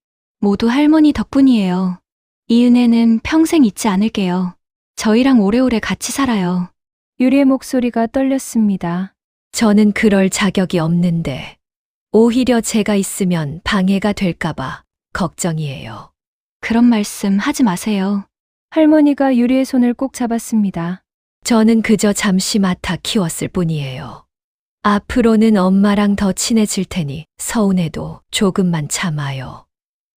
모두 할머니 덕분이에요. 이 은혜는 평생 잊지 않을게요. 저희랑 오래오래 같이 살아요. 유리의 목소리가 떨렸습니다. 저는 그럴 자격이 없는데 오히려 제가 있으면 방해가 될까봐 걱정이에요. 그런 말씀 하지 마세요. 할머니가 유리의 손을 꼭 잡았습니다. 저는 그저 잠시 맡아 키웠을 뿐이에요. 앞으로는 엄마랑 더 친해질 테니 서운해도 조금만 참아요.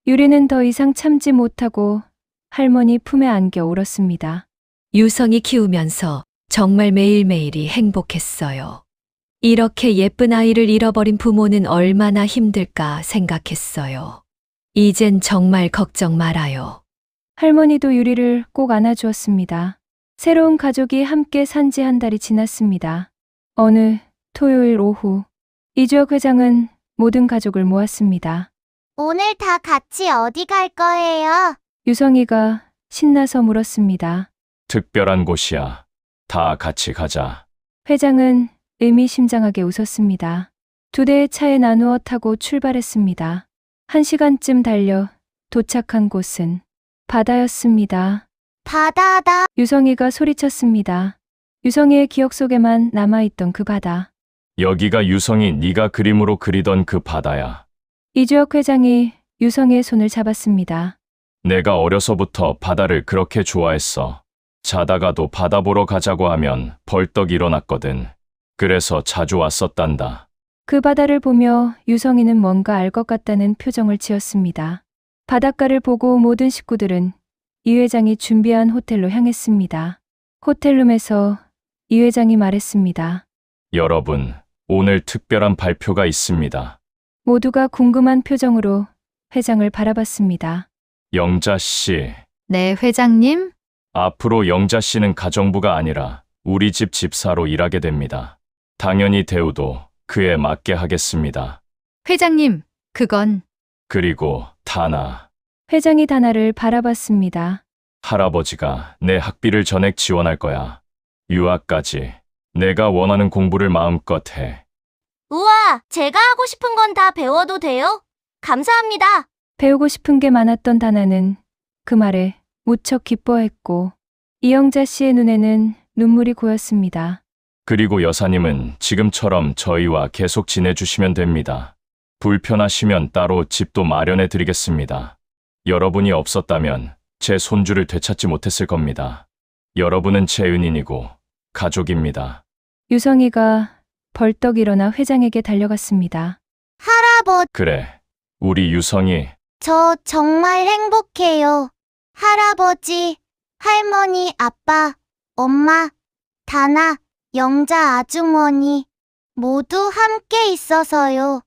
유리는 더 이상 참지 못하고 할머니 품에 안겨 울었습니다. 유성이 키우면서 정말 매일매일이 행복했어요. 이렇게 예쁜 아이를 잃어버린 부모는 얼마나 힘들까 생각했어요. 이젠 정말 걱정 말아요. 할머니도 유리를 꼭 안아주었습니다. 새로운 가족이 함께 산 지 한 달이 지났습니다. 어느 토요일 오후, 이주혁 회장은 모든 가족을 모았습니다. 오늘 다 같이 어디 갈 거예요? 유성이가 신나서 물었습니다. 특별한 곳이야. 다 같이 가자. 회장은 의미심장하게 웃었습니다. 2대의 차에 나누어 타고 출발했습니다. 1시간쯤 달려 도착한 곳은 바다였습니다. 바다다. 유성이가 소리쳤습니다. 유성이의 기억 속에만 남아있던 그 바다. 여기가 유성이 네가 그림으로 그리던 그 바다야. 이주혁 회장이 유성이의 손을 잡았습니다. 내가 어려서부터 바다를 그렇게 좋아했어. 자다가도 바다 보러 가자고 하면 벌떡 일어났거든. 그래서 자주 왔었단다. 그 바다를 보며 유성이는 뭔가 알 것 같다는 표정을 지었습니다. 바닷가를 보고 모든 식구들은 이 회장이 준비한 호텔로 향했습니다. 호텔룸에서 이 회장이 말했습니다. 여러분, 오늘 특별한 발표가 있습니다. 모두가 궁금한 표정으로 회장을 바라봤습니다. 영자 씨. 네, 회장님. 앞으로 영자 씨는 가정부가 아니라 우리 집 집사로 일하게 됩니다. 당연히 대우도 그에 맞게 하겠습니다. 회장님, 그건 그리고 다나. 회장이 다나를 바라봤습니다. 할아버지가 내 학비를 전액 지원할 거야. 유학까지. 내가 원하는 공부를 마음껏 해. 우와, 제가 하고 싶은 건 다 배워도 돼요? 감사합니다. 배우고 싶은 게 많았던 다나는 그 말에 무척 기뻐했고 이영자 씨의 눈에는 눈물이 고였습니다. 그리고 여사님은 지금처럼 저희와 계속 지내주시면 됩니다. 불편하시면 따로 집도 마련해 드리겠습니다. 여러분이 없었다면 제 손주를 되찾지 못했을 겁니다. 여러분은 제 은인이고 가족입니다. 유성이가 벌떡 일어나 회장에게 달려갔습니다. 할아버지. 그래, 우리 유성이. 저 정말 행복해요. 할아버지, 할머니, 아빠, 엄마, 다나, 영자 아주머니 모두 함께 있어서요.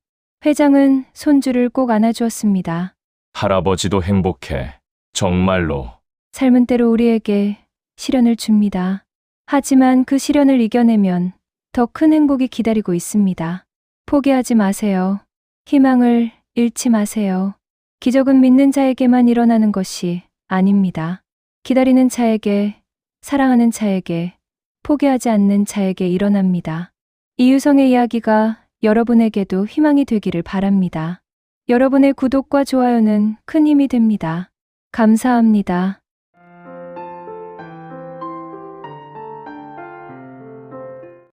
회장은 손주를 꼭 안아주었습니다. 할아버지도 행복해. 정말로. 삶은 때로 우리에게 시련을 줍니다. 하지만 그 시련을 이겨내면 더 큰 행복이 기다리고 있습니다. 포기하지 마세요. 희망을 잃지 마세요. 기적은 믿는 자에게만 일어나는 것이 아닙니다. 기다리는 자에게, 사랑하는 자에게, 포기하지 않는 자에게 일어납니다. 이유성의 이야기가 여러분에게도 희망이 되기를 바랍니다. 여러분의 구독과 좋아요는 큰 힘이 됩니다. 감사합니다.